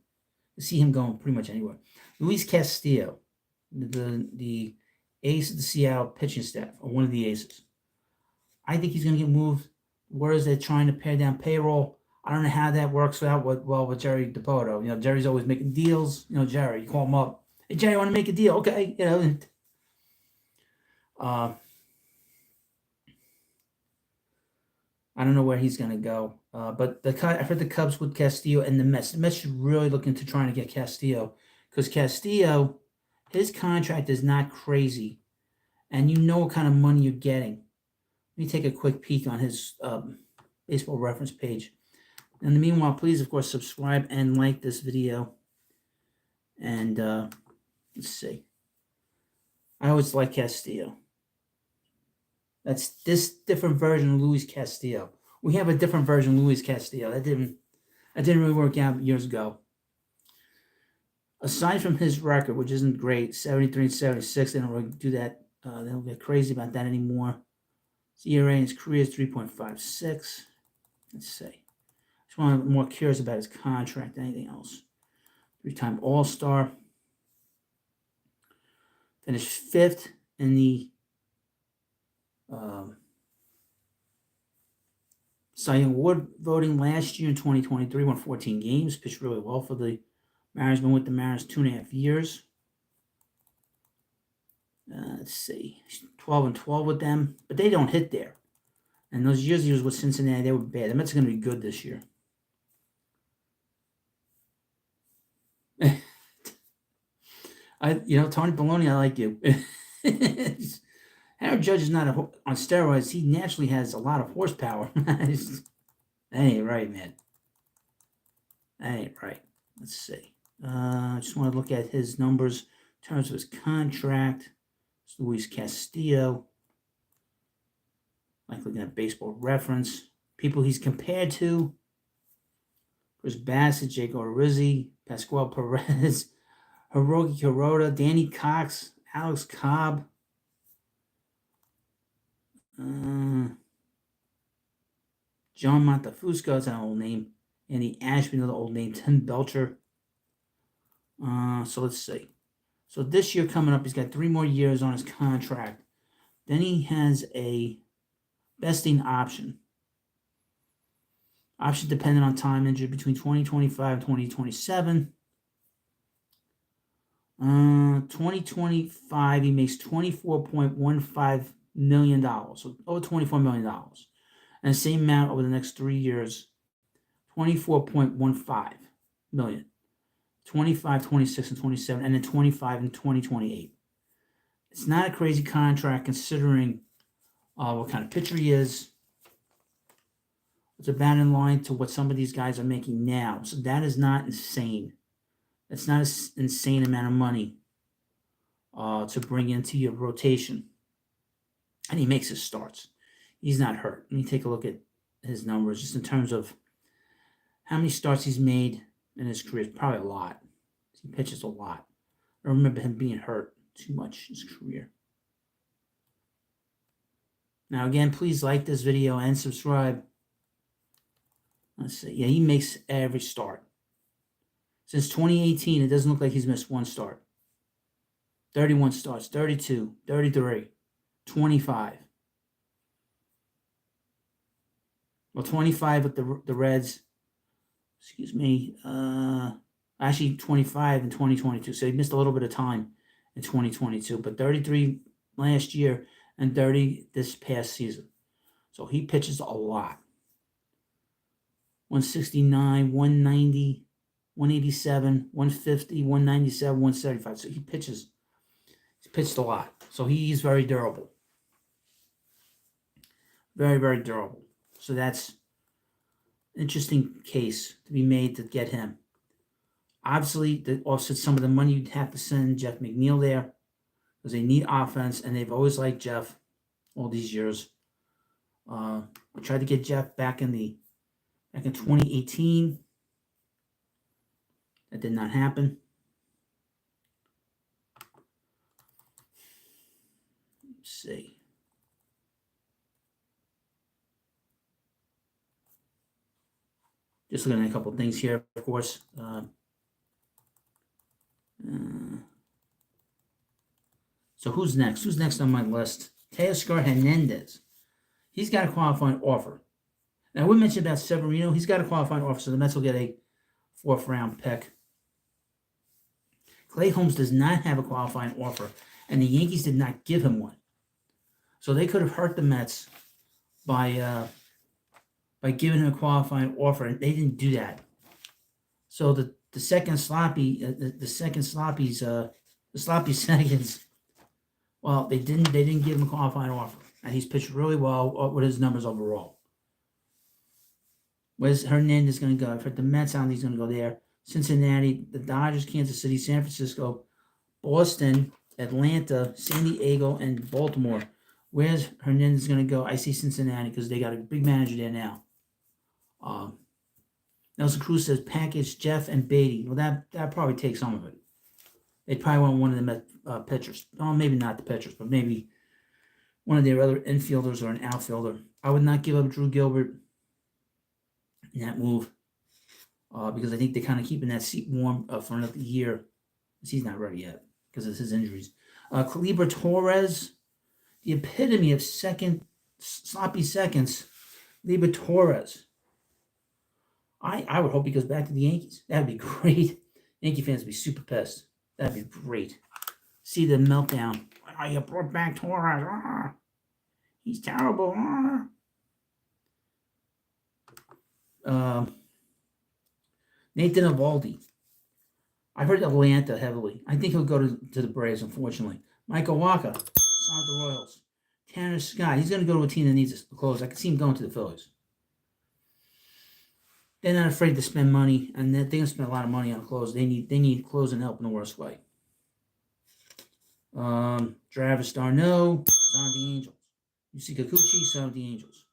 I see him going pretty much anywhere. Luis Castillo, the ace of the Seattle pitching staff, or one of the aces. I think he's going to get moved. Whereas they're trying to pare down payroll. I don't know how that works out with Jerry DePoto. You know, Jerry's always making deals. You know, Jerry, you call him up. Hey, Jerry, I want to make a deal. Okay, you know. I don't know where he's going to go. But I've heard the Cubs with Castillo and the Mets. The Mets should really look into trying to get Castillo. Because Castillo, his contract is not crazy. And you know what kind of money you're getting. Let me take a quick peek on his baseball reference page. In the meanwhile, please, of course, subscribe and like this video. And let's see. I always like Castillo. That's this different version of Luis Castillo. We have a different version of Luis Castillo. That didn't really work out years ago. Aside from his record, which isn't great, 73 and 76, they don't really do that. They don't get crazy about that anymore. His ERA in his career is 3.56. Let's see. Just want to be more curious about his contract than anything else. 3-time All-Star. Finished 5th in the Cy Young Award voting last year in 2023. Won 14 games. Pitched really well for the Mariners. Been with the Mariners 2.5 years. Let's see. 12-12 with them. But they don't hit there. And those years he was with Cincinnati, they were bad. The Mets are going to be good this year. Tony Baloney, I like you. Aaron Judge is not on steroids. He naturally has a lot of horsepower. That ain't right, man. That ain't right. Let's see. I just want to look at his numbers in terms of his contract. It's Luis Castillo. Like looking at baseball reference. People he's compared to. Chris Bassett, Jake Odorizzi, Pascual Perez, Hiroki Kuroda, Danny Cox, Alex Cobb. John Montefusco, that's an old name. Andy Ashby, another old name. Tim Belcher. So let's see. So this year coming up, he's got 3 more years on his contract. Then he has a vesting option. Option dependent on time injury between 2025 and 2027. 2025, he makes $24.15 million. So over $24 million. And the same amount over the next 3 years, $24.15 million. 25, 26, and 27, and then 25 and 2028. It's not a crazy contract considering what kind of pitcher he is. It's about in line to what some of these guys are making now. So that is not insane. That's not an insane amount of money to bring into your rotation. And he makes his starts. He's not hurt. Let me take a look at his numbers just in terms of how many starts he's made in his career. It's probably a lot. He pitches a lot. I don't remember him being hurt too much in his career. Now, again, please like this video and subscribe. Let's see. Yeah, he makes every start. Since 2018, it doesn't look like he's missed one start. 31 starts, 32, 33, 25. Well, 25 with the Reds. Excuse me. Actually, 25 in 2022. So he missed a little bit of time in 2022. But 33 last year and 30 this past season. So he pitches a lot. 169, 190, 187, 150, 197, 175. So he's pitched a lot. So he's very durable. Very, very durable. So that's an interesting case to be made to get him. Obviously, that offsets some of the money you'd have to send Jeff McNeil there because they need offense, and they've always liked Jeff all these years. I tried to get Jeff back in 2018. That did not happen. Let's see. Just looking at a couple of things here, of course. So who's next? Who's next on my list? Teoscar Hernandez. He's got a qualifying offer. Now, we mentioned about Severino. He's got a qualifying offer, so the Mets will get a 4th-round pick. Clay Holmes does not have a qualifying offer, and the Yankees did not give him one. So they could have hurt the Mets by giving him a qualifying offer, and they didn't do that. So the sloppy seconds. Well, they didn't give him a qualifying offer, and he's pitched really well with his numbers overall. Where's Hernandez going to go? I've heard the Mets sound he's going to go there. Cincinnati, the Dodgers, Kansas City, San Francisco, Boston, Atlanta, San Diego, and Baltimore. Where's Hernandez going to go? I see Cincinnati because they got a big manager there now. Nelson Cruz says package Jeff and Beatty. Well, that probably takes some of it. They'd probably want one of the pitchers. Oh, maybe not the pitchers, but maybe one of their other infielders or an outfielder. I would not give up Drew Gilbert in that move because I think they're kind of keeping that seat warm for another year. He's not ready yet because of his injuries. Calibre Torres, the epitome of sloppy seconds. Calibre Torres. I would hope he goes back to the Yankees. That would be great. Yankee fans would be super pissed. That'd be great. See the meltdown. Oh, you brought back Torres. Ah, he's terrible. Ah. Nathan Eovaldi. I heard Atlanta heavily. I think he'll go to the Braves, unfortunately. Michael Wacha. Signed with the Royals. Tanner Scott. He's going to go to a team that needs to close. I can see him going to the Phillies. They're not afraid to spend money, and they're going to spend a lot of money on close. They need closing help in the worst way. Travis d'Arnaud, signed the Angels. Yusei Kikuchi, signed the Angels.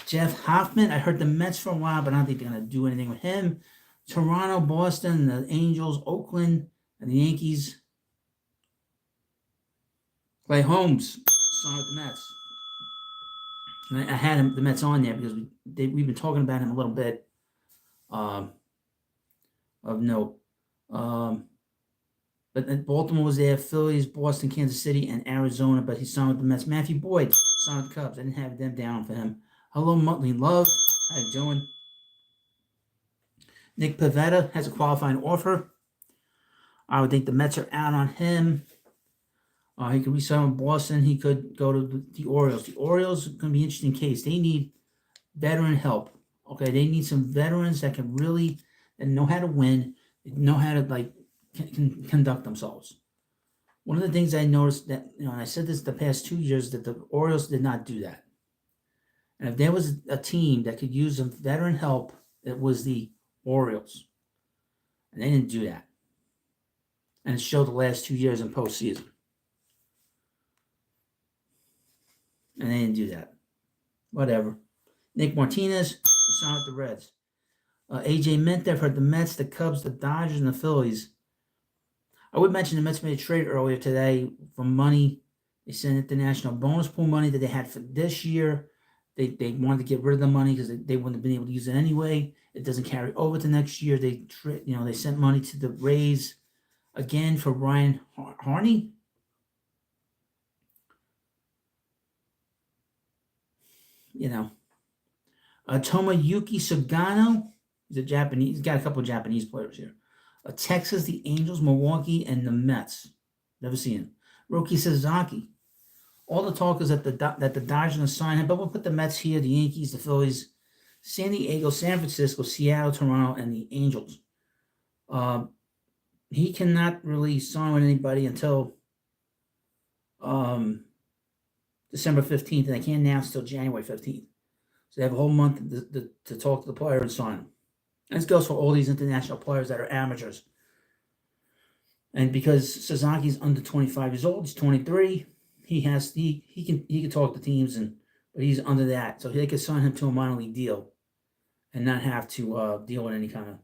Jeff Hoffman, I heard the Mets for a while, but I don't think they're going to do anything with him. Toronto, Boston, the Angels, Oakland, and the Yankees. Clay Holmes, signed with the Mets. And I had the Mets on there because we've been talking about him a little bit of note. But Baltimore was there, Phillies, Boston, Kansas City, and Arizona. But he signed with the Mets. Matthew Boyd signed with the Cubs. I didn't have them down for him. Hello, Muttley Love. How you doing? Nick Pivetta has a qualifying offer. I would think the Mets are out on him. He could resign with Boston. He could go to the Orioles. The Orioles are going to be an interesting case. They need veteran help. Okay, they need some veterans that can really know how to win, know how to can conduct themselves. One of the things I noticed that and I said this the past 2 years that the Orioles did not do that. And if there was a team that could use some veteran help, it was the Orioles. And they didn't do that. And it showed the last 2 years in postseason. And they didn't do that. Whatever. Nick Martinez signed with the Reds. AJ Minter for the Mets, the Cubs, the Dodgers, and the Phillies. I would mention the Mets made a trade earlier today for money. They sent international bonus pool money that they had for this year. They wanted to get rid of the money because they wouldn't have been able to use it anyway. It doesn't carry over to next year. They sent money to the Rays again for Ryan Harney. Tomoyuki Sugano. He's a Japanese. He's got a couple of Japanese players here. Texas, the Angels, Milwaukee, and the Mets. Never seen him. Roki Sasaki. All the talk is that the Dodgers are going to sign him, but we'll put the Mets here, the Yankees, the Phillies, San Diego, San Francisco, Seattle, Toronto, and the Angels. He cannot really sign with anybody until December 15th, and they can't announce until January 15th. So they have a whole month to talk to the player and sign him. And this goes for all these international players that are amateurs. And because Sasaki's under 25 years old, he's 23. He can talk to teams, but he's under that, so they could sign him to a minor league deal, and not have to deal with any kind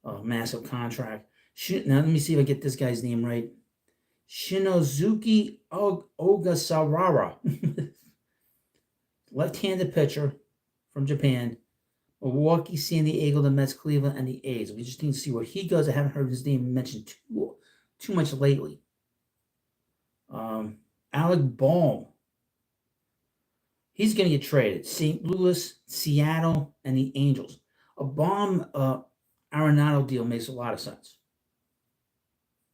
of massive contract. Now let me see if I get this guy's name right. Shinozuki Ogasawara, left-handed pitcher from Japan. Milwaukee, San Diego, the Mets, Cleveland, and the A's. We just need to see where he goes. I haven't heard his name mentioned too much lately. Alec Bohm. He's going to get traded. St. Louis, Seattle, and the Angels. A Bohm Arenado deal makes a lot of sense.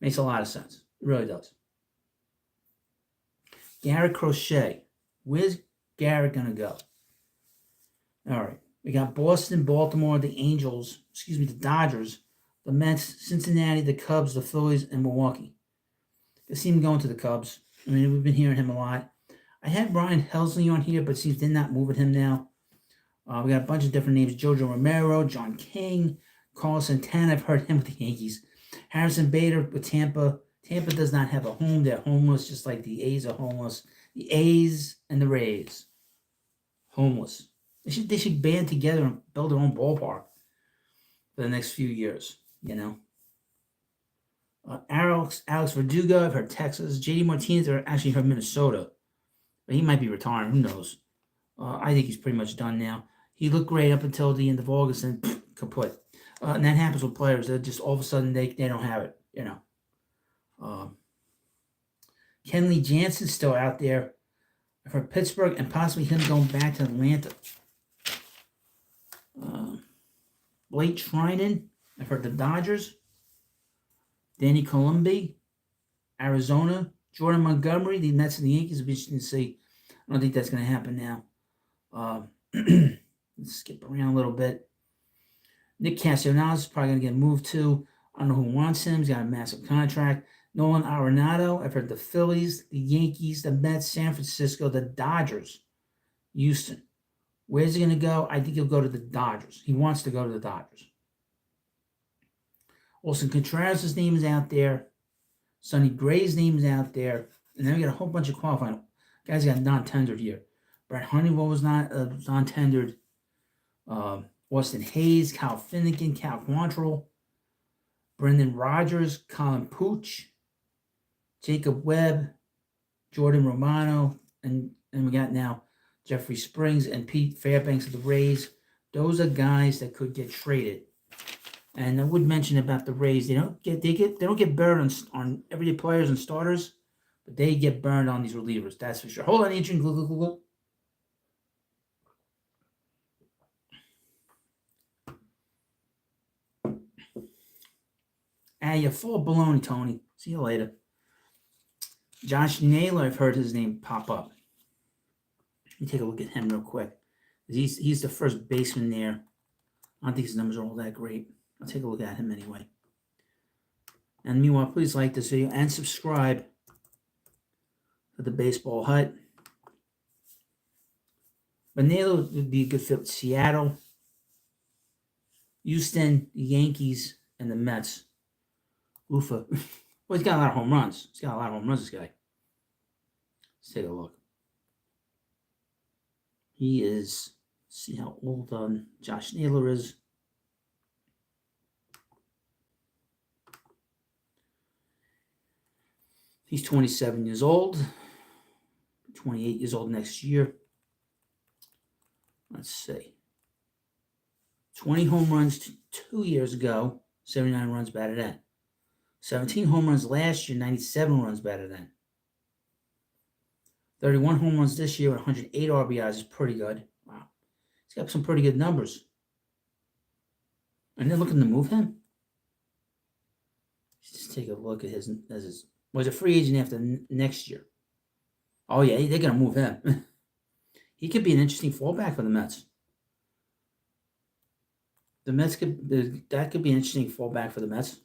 Makes a lot of sense. It really does. Garrett Crochet. Where's Garrett going to go? All right. We got Boston, Baltimore, the Dodgers, the Mets, Cincinnati, the Cubs, the Phillies, and Milwaukee. I see him going to the Cubs. I mean, we've been hearing him a lot. I had Brian Helsley on here, but it seems they're not moving him now. We got a bunch of different names. Jojo Romero, John King, Carlos Santana. I've heard him with the Yankees. Harrison Bader with Tampa. Tampa does not have a home. They're homeless, just like the A's are homeless. The A's and the Rays. Homeless. They should band together and build their own ballpark for the next few years, Alex Verdugo, I've heard Texas. JD Martinez, I've actually heard Minnesota. But he might be retiring. Who knows? I think he's pretty much done now. He looked great up until the end of August and kaput. And that happens with players. They're just all of a sudden they don't have it, Kenley Jansen's still out there. I've heard Pittsburgh and possibly him going back to Atlanta. Blake Trinan, I've heard the Dodgers. Danny Columbi, Arizona. Jordan Montgomery, the Mets and the Yankees. Will be interesting to see. I don't think that's going to happen now. Let's skip around a little bit. Nick Castellanos is probably going to get moved to. I don't know who wants him. He's got a massive contract. Nolan Arenado, I've heard the Phillies, the Yankees, the Mets, San Francisco, the Dodgers, Houston. Where's he going to go? I think he'll go to the Dodgers. He wants to go to the Dodgers. Wilson Contreras' name is out there. Sonny Gray's name is out there. And then we got a whole bunch of qualifying guys got non-tendered here. Brett Honeywell was not non-tendered. Austin Hayes, Kyle Finnegan, Cal Quantrill, Brendan Rodgers, Colin Pooch, Jacob Webb, Jordan Romano, and we got now Jeffrey Springs and Pete Fairbanks of the Rays. Those are guys that could get traded. And I would mention about the Rays, they don't get burned on everyday players and starters, but they get burned on these relievers. That's for sure. Hold on, Adrian. Glug. You're full of baloney, Tony. See you later. Josh Naylor, I've heard his name pop up. Let me take a look at him real quick. He's the first baseman there. I don't think his numbers are all that great. I'll take a look at him anyway. And meanwhile, please like this video and subscribe to the Baseball Hut. But Naylor would be a good fit with Seattle, Houston, the Yankees, and the Mets. Ufa. Well, he's got a lot of home runs. He's got a lot of home runs, this guy. Let's take a look. He is, see how old Josh Naylor is. He's 27 years old, 28 years old next year. Let's see. 20 home runs 2 years ago, 79 runs batted in. 17 home runs last year, 97 runs batted in. 31 home runs this year, 108 RBIs is pretty good. Wow. He's got some pretty good numbers. And they're looking to move him. Let's just take a look at his was a free agent after next year. Oh, yeah, they're going to move him. He could be an interesting fallback for the Mets. That could be an interesting fallback for the Mets.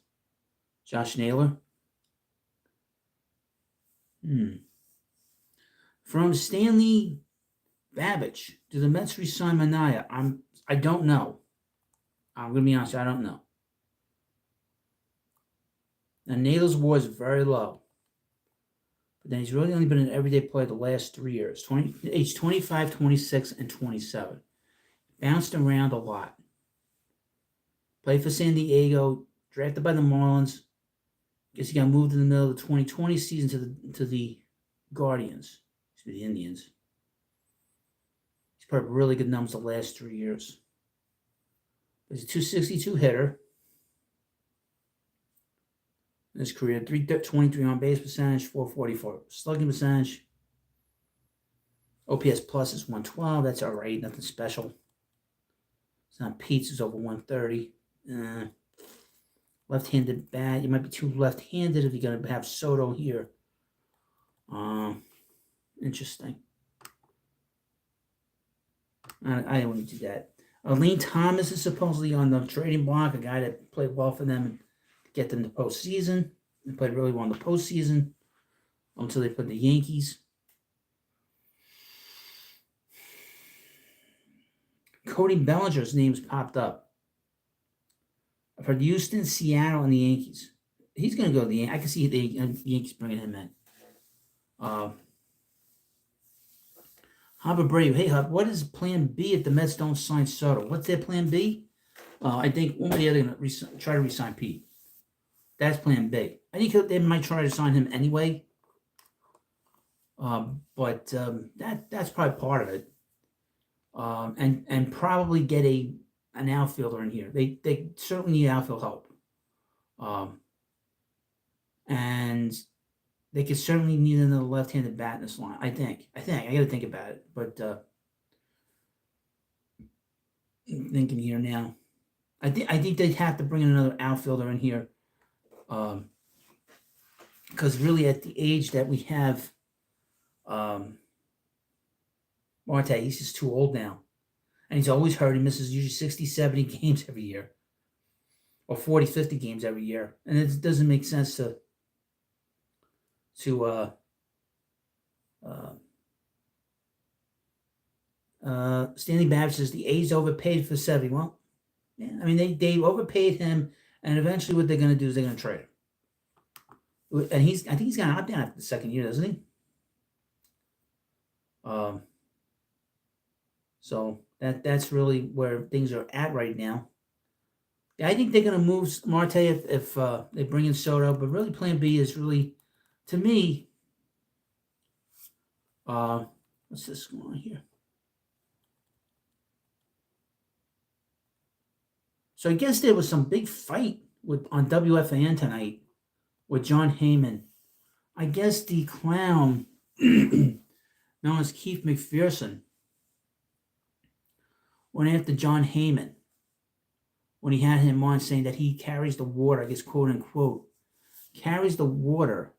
Josh Naylor. From Stanley Babbage, do the Mets re-sign Manaea? I don't know. I'm going to be honest, I don't know. And Naylor's WAR is very low. But then he's really only been an everyday player the last 3 years. Age 25, 26, and 27. Bounced around a lot. Played for San Diego, drafted by the Marlins. Guess he got moved in the middle of the 2020 season to the Guardians, to the Indians. He's put up really good numbers the last 3 years. He's a 262 hitter. In his career, 323 on base percentage, 444 slugging percentage. OPS plus is 112. That's all right. Nothing special. It's not Pete's. It's over 130. Left-handed bat. You might be too left-handed if you're going to have Soto here. Interesting. I don't want to do that. Lane Thomas is supposedly on the trading block, a guy that played well for them and get them to postseason. They played really well in the postseason until they played the Yankees. Cody Bellinger's name's popped up. I've heard Houston, Seattle, and the Yankees. He's going to go to the Yankees. I can see the Yankees bringing him in. Hubba Brave. Hey, Hub, what is plan B if the Mets don't sign Soto? What's their plan B? I think one way or the other going to try to re-sign Pete. That's plan B. I think they might try to sign him anyway. But that's probably part of it. And probably get an outfielder in here. They certainly need outfield help. And they could certainly need another left-handed bat in this line. I think. I got to think about it. But I'm thinking here now. I think they'd have to bring in another outfielder in here. Because really at the age that we have Marte, he's just too old now. And he's always hurt. He misses usually 60, 70 games every year. Or 40, 50 games every year. And it doesn't make sense to Stanley Babbage says the A's overpaid for Sevy. Well, yeah, I mean, they overpaid him, and eventually what they're going to do is they're going to trade him. And I think he's going to opt out after the second year, doesn't he? So that's really where things are at right now. I think they're going to move Marte if they bring in Soto, but really plan B is really, to me, what's this going on here? So I guess there was some big fight on WFAN tonight with John Heyman. I guess the clown known as Keith McPherson went after John Heyman when he had him on, saying that he carries the water, I guess, quote unquote, carries the water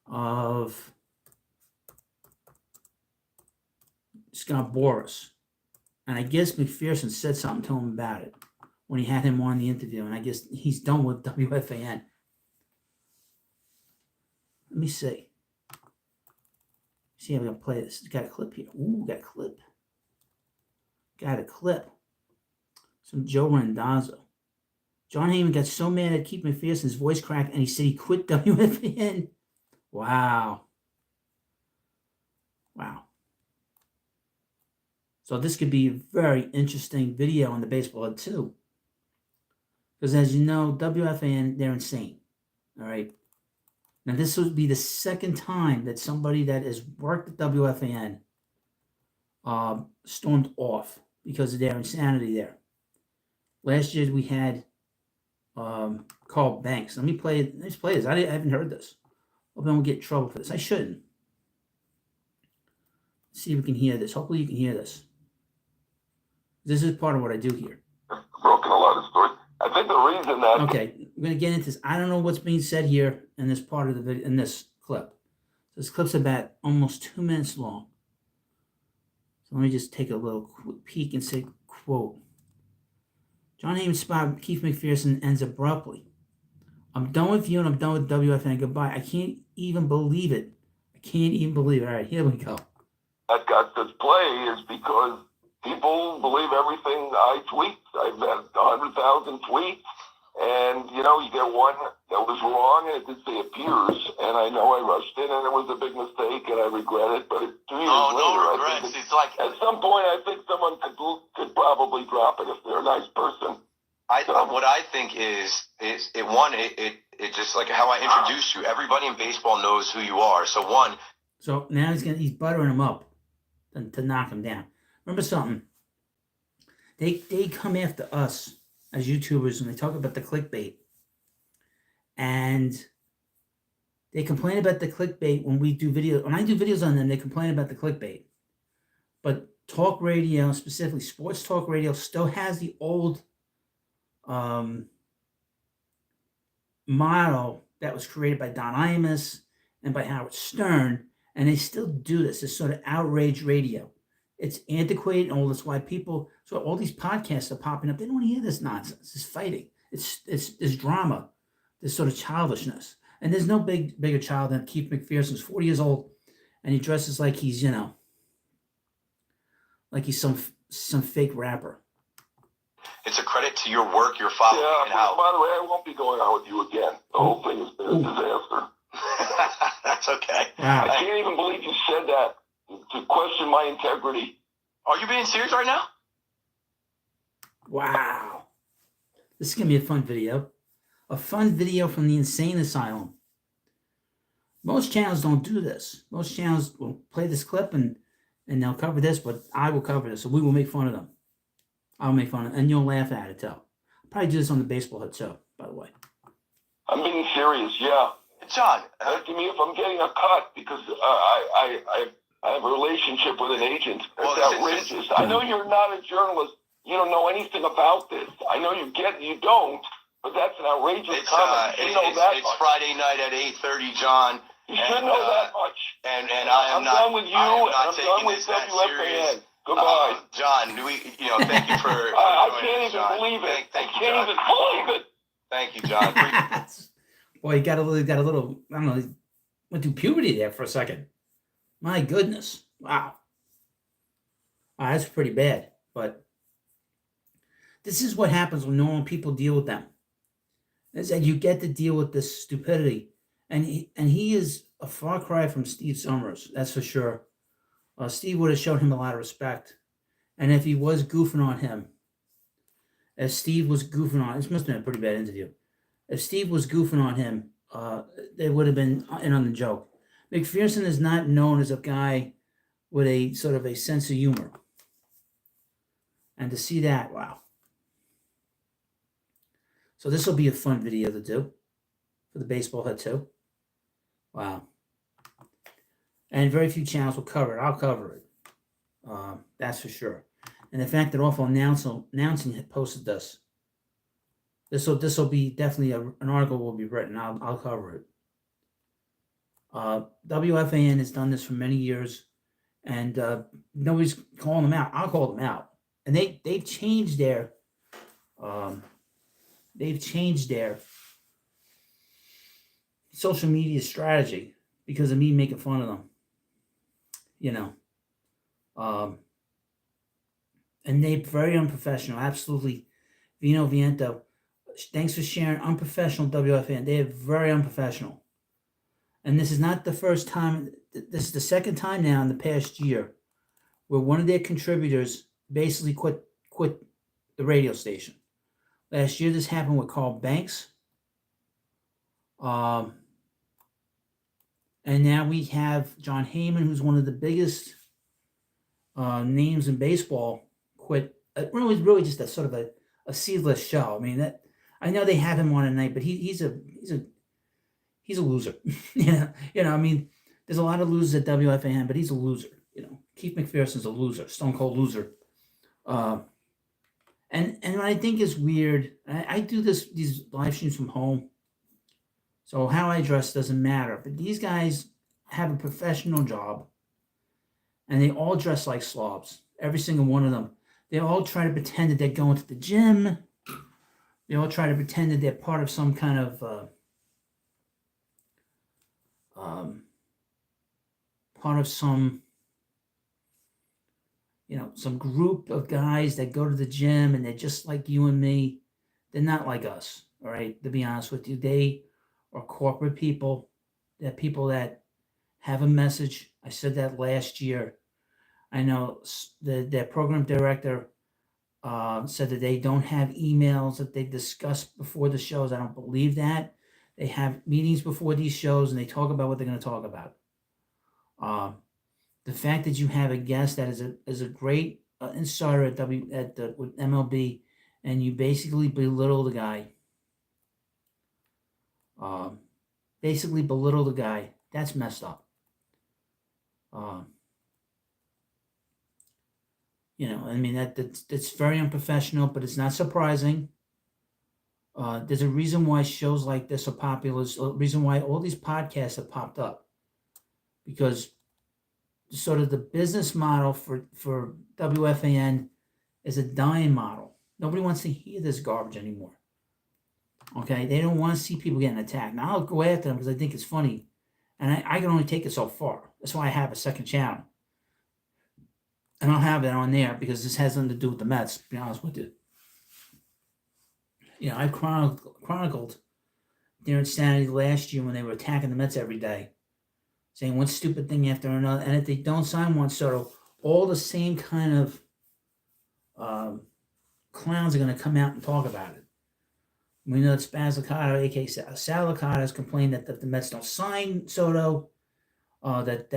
of Scott Boras. And I guess McPherson said something to him about it when he had him on the interview. And I guess he's done with WFAN. Let me see. See how we're going to play this. It's got a clip here. Ooh, got a clip. Got a clip. Some Joe Randazzo. John Heyman got so mad at Keith McPherson, his voice cracked, and he said he quit WFAN. Wow. Wow. So this could be a very interesting video on the baseball head too. Because as you know, WFAN, they're insane. All right. Now this would be the second time that somebody that has worked at WFAN stormed off because of their insanity there. Last year we had Carl Banks. Let me play this. I haven't heard this. Hope I won't get in trouble for this. I shouldn't. Let's see if we can hear this. Hopefully you can hear this. This is part of what I do here. Broken a lot of stories. I think the reason that... Okay, we're going to get into this. I don't know what's being said here in this part of the video, in this clip. This clip's about almost 2 minutes long. So let me just take a little quick peek and say, quote, John Heyman's spot with Keith McPherson ends abruptly. I'm done with you and I'm done with WFAN. Goodbye. I can't even believe it. I can't even believe it. All right, here we go. That got this play is because people believe everything I tweet. I've had 100,000 tweets. And, you get one that was wrong, and it did say appears. And I know I rushed in, and it was a big mistake, and I regret it. But 2 years later, no regrets. It's like at some point, I think someone could probably drop it if they're a nice person. What I think is it just like how I introduced you. Everybody in baseball knows who you are. So now he's buttering him up to knock him down. Remember something? They come after us as YouTubers and they talk about the clickbait, and they complain about the clickbait when we do videos. When I do videos on them, they complain about the clickbait. But talk radio, specifically sports talk radio, still has the old model that was created by Don Imus and by Howard Stern, and they still do this sort of outrage radio. It's antiquated, and all that's why so all these podcasts are popping up. They don't want to hear this nonsense, this fighting. It's this drama, this sort of childishness. And there's no bigger child than Keith McPherson, who's 40 years old, and he dresses like he's, like he's some fake rapper. it's a credit to your work, your following, and how. By the way, I won't be going out with you again. The whole thing has been a disaster. That's okay. Wow. I can't even believe you said that to question my integrity. Are you being serious right now? Wow. This is going to be a fun video. A fun video from the insane asylum. Most channels don't do this. Most channels will play this clip and they'll cover this, but I will cover this, so we will make fun of them. I'll make fun of them, and you'll laugh at it, too. I'll probably do this on the baseball head, too, by the way. I'm being serious, yeah. John. Ask me if I'm getting a cut because I have a relationship with an agent. That's outrageous. I know you're not a journalist. You don't know anything about this. I know you don't, but that's an outrageous comment. You know that it's much. Friday night at 8:30, John. You should know that much. And I'm done with you, and I'm done with WFAN. Goodbye. John, thank you for I can't even believe it. I can't even believe it. Thank you, John. Boy, he got a little, I don't know, he went through puberty there for a second. My goodness. Wow. That's pretty bad. But this is what happens when normal people deal with them. Is that you get to deal with this stupidity. And he is a far cry from Steve Summers, that's for sure. Steve would have shown him a lot of respect. And if he was goofing on him, as Steve was goofing on, this must have been a pretty bad interview. If Steve was goofing on him, they would have been in on the joke. McPherson is not known as a guy with a sort of a sense of humor. And to see that, wow. So this will be a fun video to do for the baseball head too. Wow. And very few channels will cover it. I'll cover it. That's for sure. And the fact that Awful Announcing had posted this. This will be definitely an article will be written. I'll cover it. WFAN has done this for many years, and nobody's calling them out. I'll call them out. And they've changed their social media strategy because of me making fun of them. you know. And they're very unprofessional. Absolutely. Vino Viento, thanks for sharing. Unprofessional WFAN. They are very unprofessional. And this is not the first time. This is the second time now in the past year where one of their contributors basically quit the radio station. Last year, this happened with Carl Banks. And now we have John Heyman, who's one of the biggest names in baseball, quit. Really just a sort of a seedless show. I mean, that I know they have him on at night, but he's a loser. I mean, there's a lot of losers at WFAN, but he's a loser. Keith McPherson's a loser, stone cold loser. And what I think is weird, I do these live streams from home, so how I dress doesn't matter. But these guys have a professional job, and they all dress like slobs. Every single one of them. They all try to pretend that they're going to the gym. They all try to pretend that they're part of some kind of some group of guys that go to the gym and they're just like you and me. They're not like us, all right? To be honest with you, they are corporate people. They're people that have a message. I said that last year. I know their program director said that they don't have emails that they discuss before the shows. I don't believe that. They have meetings before these shows and they talk about what they're going to talk about. The fact that you have a guest that is a great insider with MLB, and you basically belittle the guy. That's messed up. I mean that's very unprofessional, but it's not surprising. There's a reason why shows like this are popular. There's a reason why all these podcasts have popped up, because sort of the business model for WFAN is a dying model. Nobody wants to hear this garbage anymore. Okay, they don't want to see people getting attacked. Now I'll go after them because I think it's funny, and I can only take it so far. That's why I have a second channel, and I'll have it on there because this has nothing to do with the Mets. To be honest with you, I chronicled their insanity last year when they were attacking the Mets every day, saying one stupid thing after another. And if they don't sign Juan Soto, all the same kind of clowns are going to come out and talk about it. We know that Spaz Licata, a.k.a. Sal Licata, has complained that if the Mets don't sign Soto, Mets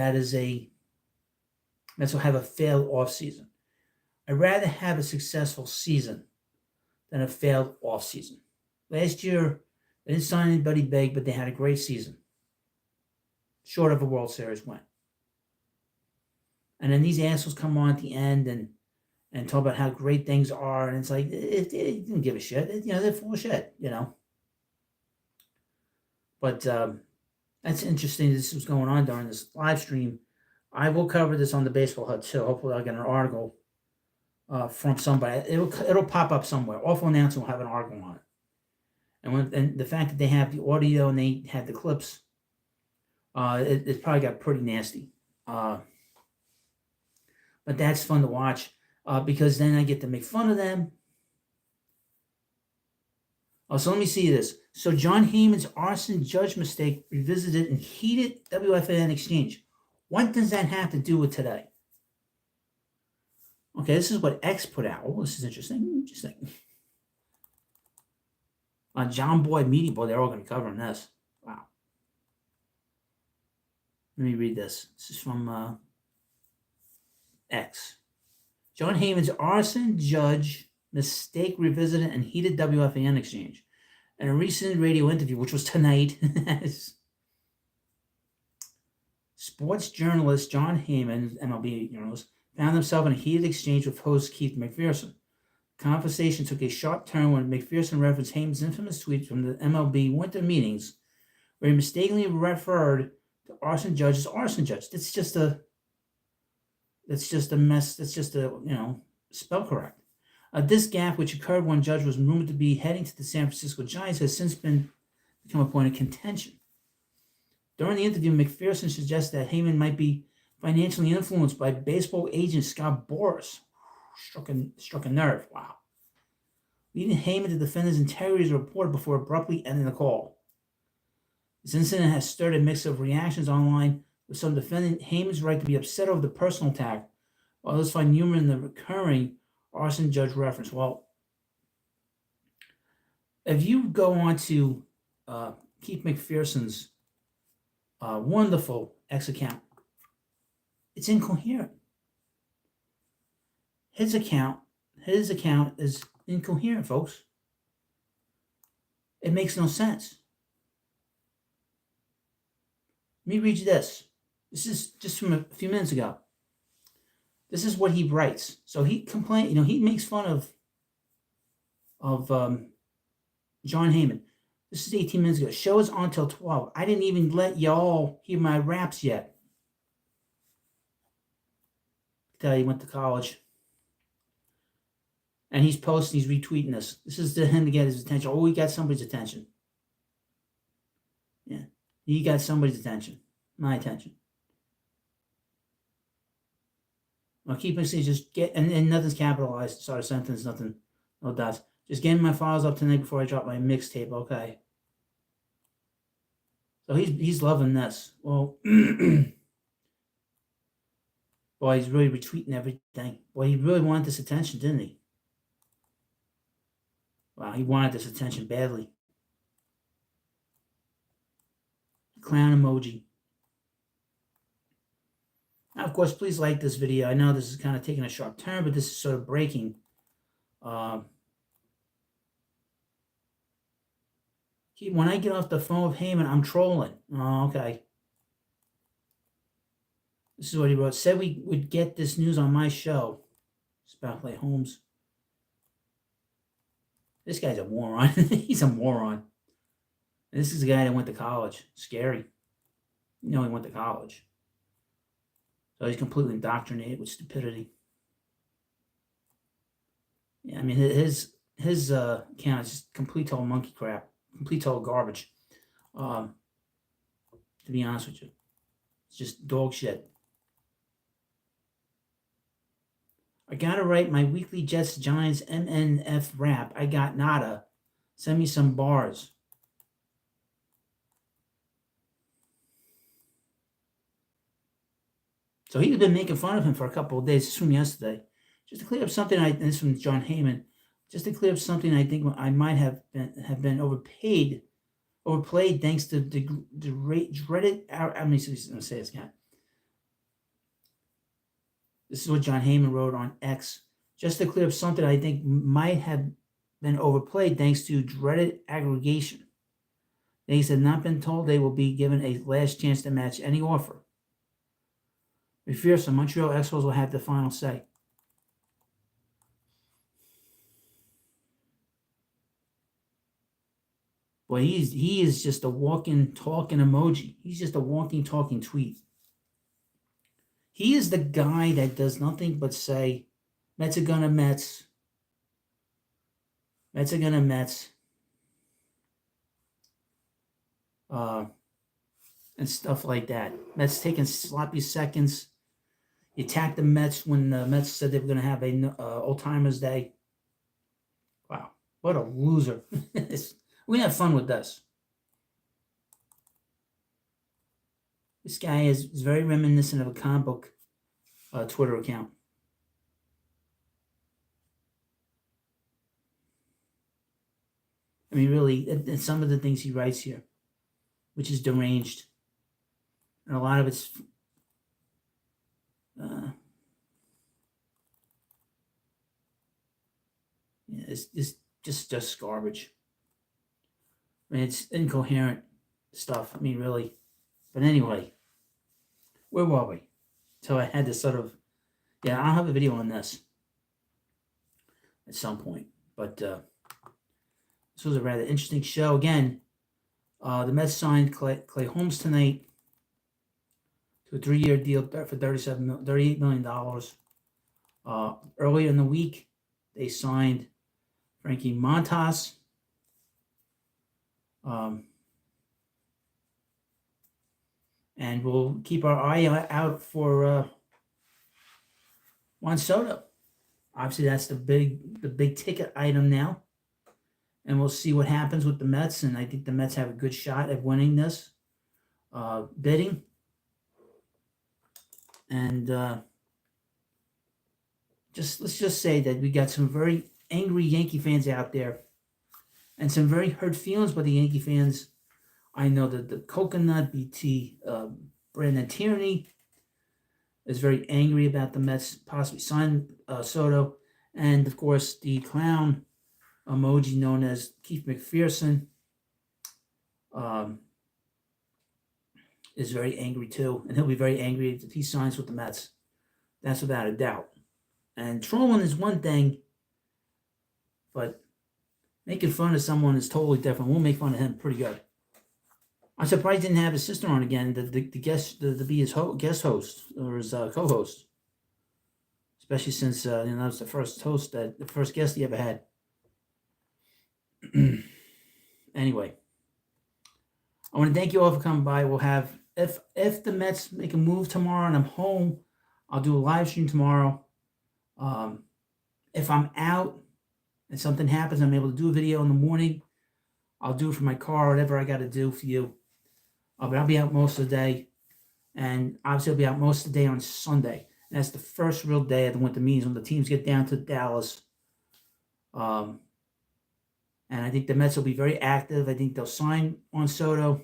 will have a failed offseason. I'd rather have a successful season than a failed offseason. Last year, they didn't sign anybody big, but they had a great season. Short of a World Series win. And then these assholes come on at the end and talk about how great things are, and it's like, they didn't give a shit. They're full of shit, But that's interesting. This was going on during this live stream. I will cover this on the Baseball Hut too. Hopefully I'll get an article from somebody. It'll pop up somewhere. Awful Announcer will have an article on it. And the fact that they have the audio and they had the clips, it probably got pretty nasty. But that's fun to watch because then I get to make fun of them. So let me see this. So John Heyman's arson judge mistake revisited in heated WFAN exchange. What does that have to do with today? Okay, this is what X put out. Oh, this is interesting. John Boy, Meaty Boy, they're all going to cover on this. Wow. Let me read this. This is from X. John Heyman's arson judge mistake revisited and heated WFAN exchange. In a recent radio interview, which was tonight, sports journalist John Heyman, MLB journalist, found himself in a heated exchange with host Keith McPherson. The conversation took a sharp turn when McPherson referenced Heyman's infamous tweets from the MLB winter meetings, where he mistakenly referred to arson judge as arson judge. That's just a mess. That's just spell correct. This gap, which occurred when Judge was rumored to be heading to the San Francisco Giants, has since become a point of contention. During the interview, McPherson suggested that Heyman might be financially influenced by baseball agent Scott Boras. Struck a nerve. Wow. Leading Heyman to defend his integrity as a reporter before abruptly ending the call. This incident has stirred a mix of reactions online, with some defending Heyman's right to be upset over the personal attack, while others find humor in the recurring arson judge reference. Well, if you go on to Keith McPherson's wonderful X account, it's incoherent. His account is incoherent, folks. It makes no sense. Let me read you this. This is just from a few minutes ago. This is what he writes. So he complained, he makes fun of John Heyman. This is 18 minutes ago. Show is on till 12. I didn't even let y'all hear my raps yet. Tell he went to college. And he's posting, he's retweeting this. This is to him to get his attention. Oh, he got somebody's attention. Yeah. He got somebody's attention. My attention. I'll keep it saying, just get, and nothing's capitalized. Start a sentence, nothing, no dots. Just getting my files up tonight before I drop my mixtape. Okay. So he's loving this. Well, boy, he's really retweeting everything. Boy, he really wanted this attention, didn't he? Wow, he wanted this attention badly. Clown emoji. Now, of course, please like this video. I know this is kind of taking a sharp turn, but this is sort of breaking. When I get off the phone with Heyman, I'm trolling. Oh, okay. This is what he wrote. Said we would get this news on my show. It's about Clay Holmes. This guy's a moron. He's a moron. This is a guy that went to college. Scary. He went to college. So he's completely indoctrinated with stupidity. Yeah, I mean, his account is just complete total monkey crap. Complete total garbage. To be honest with you. It's just dog shit. I gotta write my weekly Jets Giants MNF rap. I got nada. Send me some bars. So he's been making fun of him for a couple of days. This is from yesterday. Just to clear up something, this is from John Heyman. Just to clear up something, I think I might have been overplayed thanks to the dreaded. Let me say this again. This is what John Heyman wrote on X. Just to clear up something I think might have been overplayed thanks to dreaded aggregation. The Yankees have not been told they will be given a last chance to match any offer. We fear some Montreal Expos will have the final say. Boy, he is just a walking, talking emoji. He's just a walking, talking tweet. He is the guy that does nothing but say, Mets are gonna Mets. Mets are gonna Mets. And stuff like that. Mets taking sloppy seconds. He attacked the Mets when the Mets said they were going to have a old-timers day. Wow. What a loser. We have fun with this. This guy is very reminiscent of a comic book Twitter account. I mean, really, and some of the things he writes here, which is deranged. And a lot of it's it's just garbage. I mean, it's incoherent stuff. I mean, really. But anyway, where were we? So I had to sort of, I'll have a video on this at some point. But this was a rather interesting show. Again, the Mets signed Clay Holmes tonight to a 3-year deal for $38 million. Earlier in the week, they signed Frankie Montas. And we'll keep our eye out for Juan Soto. Obviously, that's the big ticket item now. And we'll see what happens with the Mets. And I think the Mets have a good shot at winning this bidding. And let's just say that we got some very angry Yankee fans out there, and some very hurt feelings by the Yankee fans. I know that the Coconut BT Brandon Tierney is very angry about the Mets possibly signing Soto, and of course the clown emoji known as Keith McPherson is very angry too, and he'll be very angry if he signs with the Mets. That's without a doubt. And trolling is one thing, but making fun of someone is totally different. We'll make fun of him pretty good. I'm surprised he didn't have his sister on again to be his guest host or his co-host, especially since that was the first guest he ever had. Anyway, I want to thank you all for coming by. We'll have if the Mets make a move tomorrow and I'm home, I'll do a live stream tomorrow. If I'm out and something happens, I'm able to do a video in the morning. I'll do it from my car, whatever I got to do for you. But I'll be out most of the day. And obviously I'll be out most of the day on Sunday. And that's the first real day of the winter meetings when the teams get down to Dallas. And I think the Mets will be very active. I think they'll sign Juan Soto.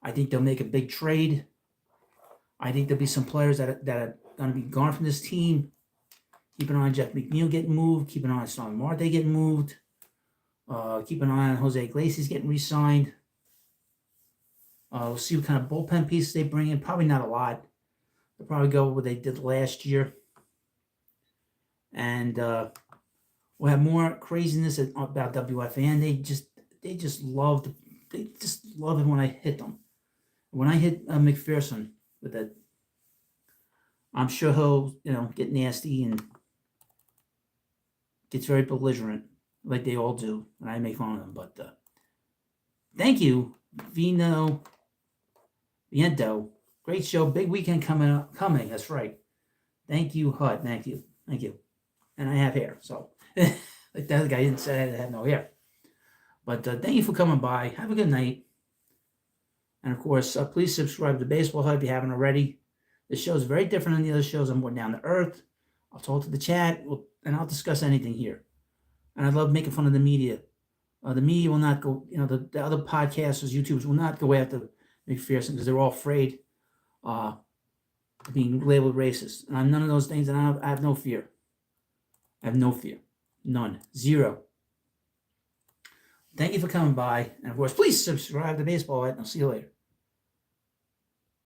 I think they'll make a big trade. I think there'll be some players that are going to be gone from this team. Keep an eye on Jeff McNeil getting moved. Keep an eye on Starling Marte getting moved. Keep an eye on Jose Iglesias getting re-signed. We'll see what kind of bullpen pieces they bring in. Probably not a lot. They'll probably go with what they did last year. And we'll have more craziness about WFAN. They just love it when I hit them. When I hit McPherson with that, I'm sure he'll get nasty and gets very belligerent like they all do, and I make fun of them. But thank you, Viento. Great show. Big weekend coming. That's right. Thank you, Hud. Thank you. And I have hair, so like that guy didn't say I had no hair. But thank you for coming by. Have a good night. And of course, please subscribe to Baseball Hud if you haven't already. This show is very different than the other shows. I'm more down to earth. I'll talk to the chat, and I'll discuss anything here. And I love making fun of the media. The media will not go, the other podcasters, YouTubers will not go after McPherson because they're all afraid of being labeled racist. And I'm none of those things, and I have no fear. I have no fear. None. Zero. Thank you for coming by. And of course, please subscribe to Baseball Hut, and I'll see you later.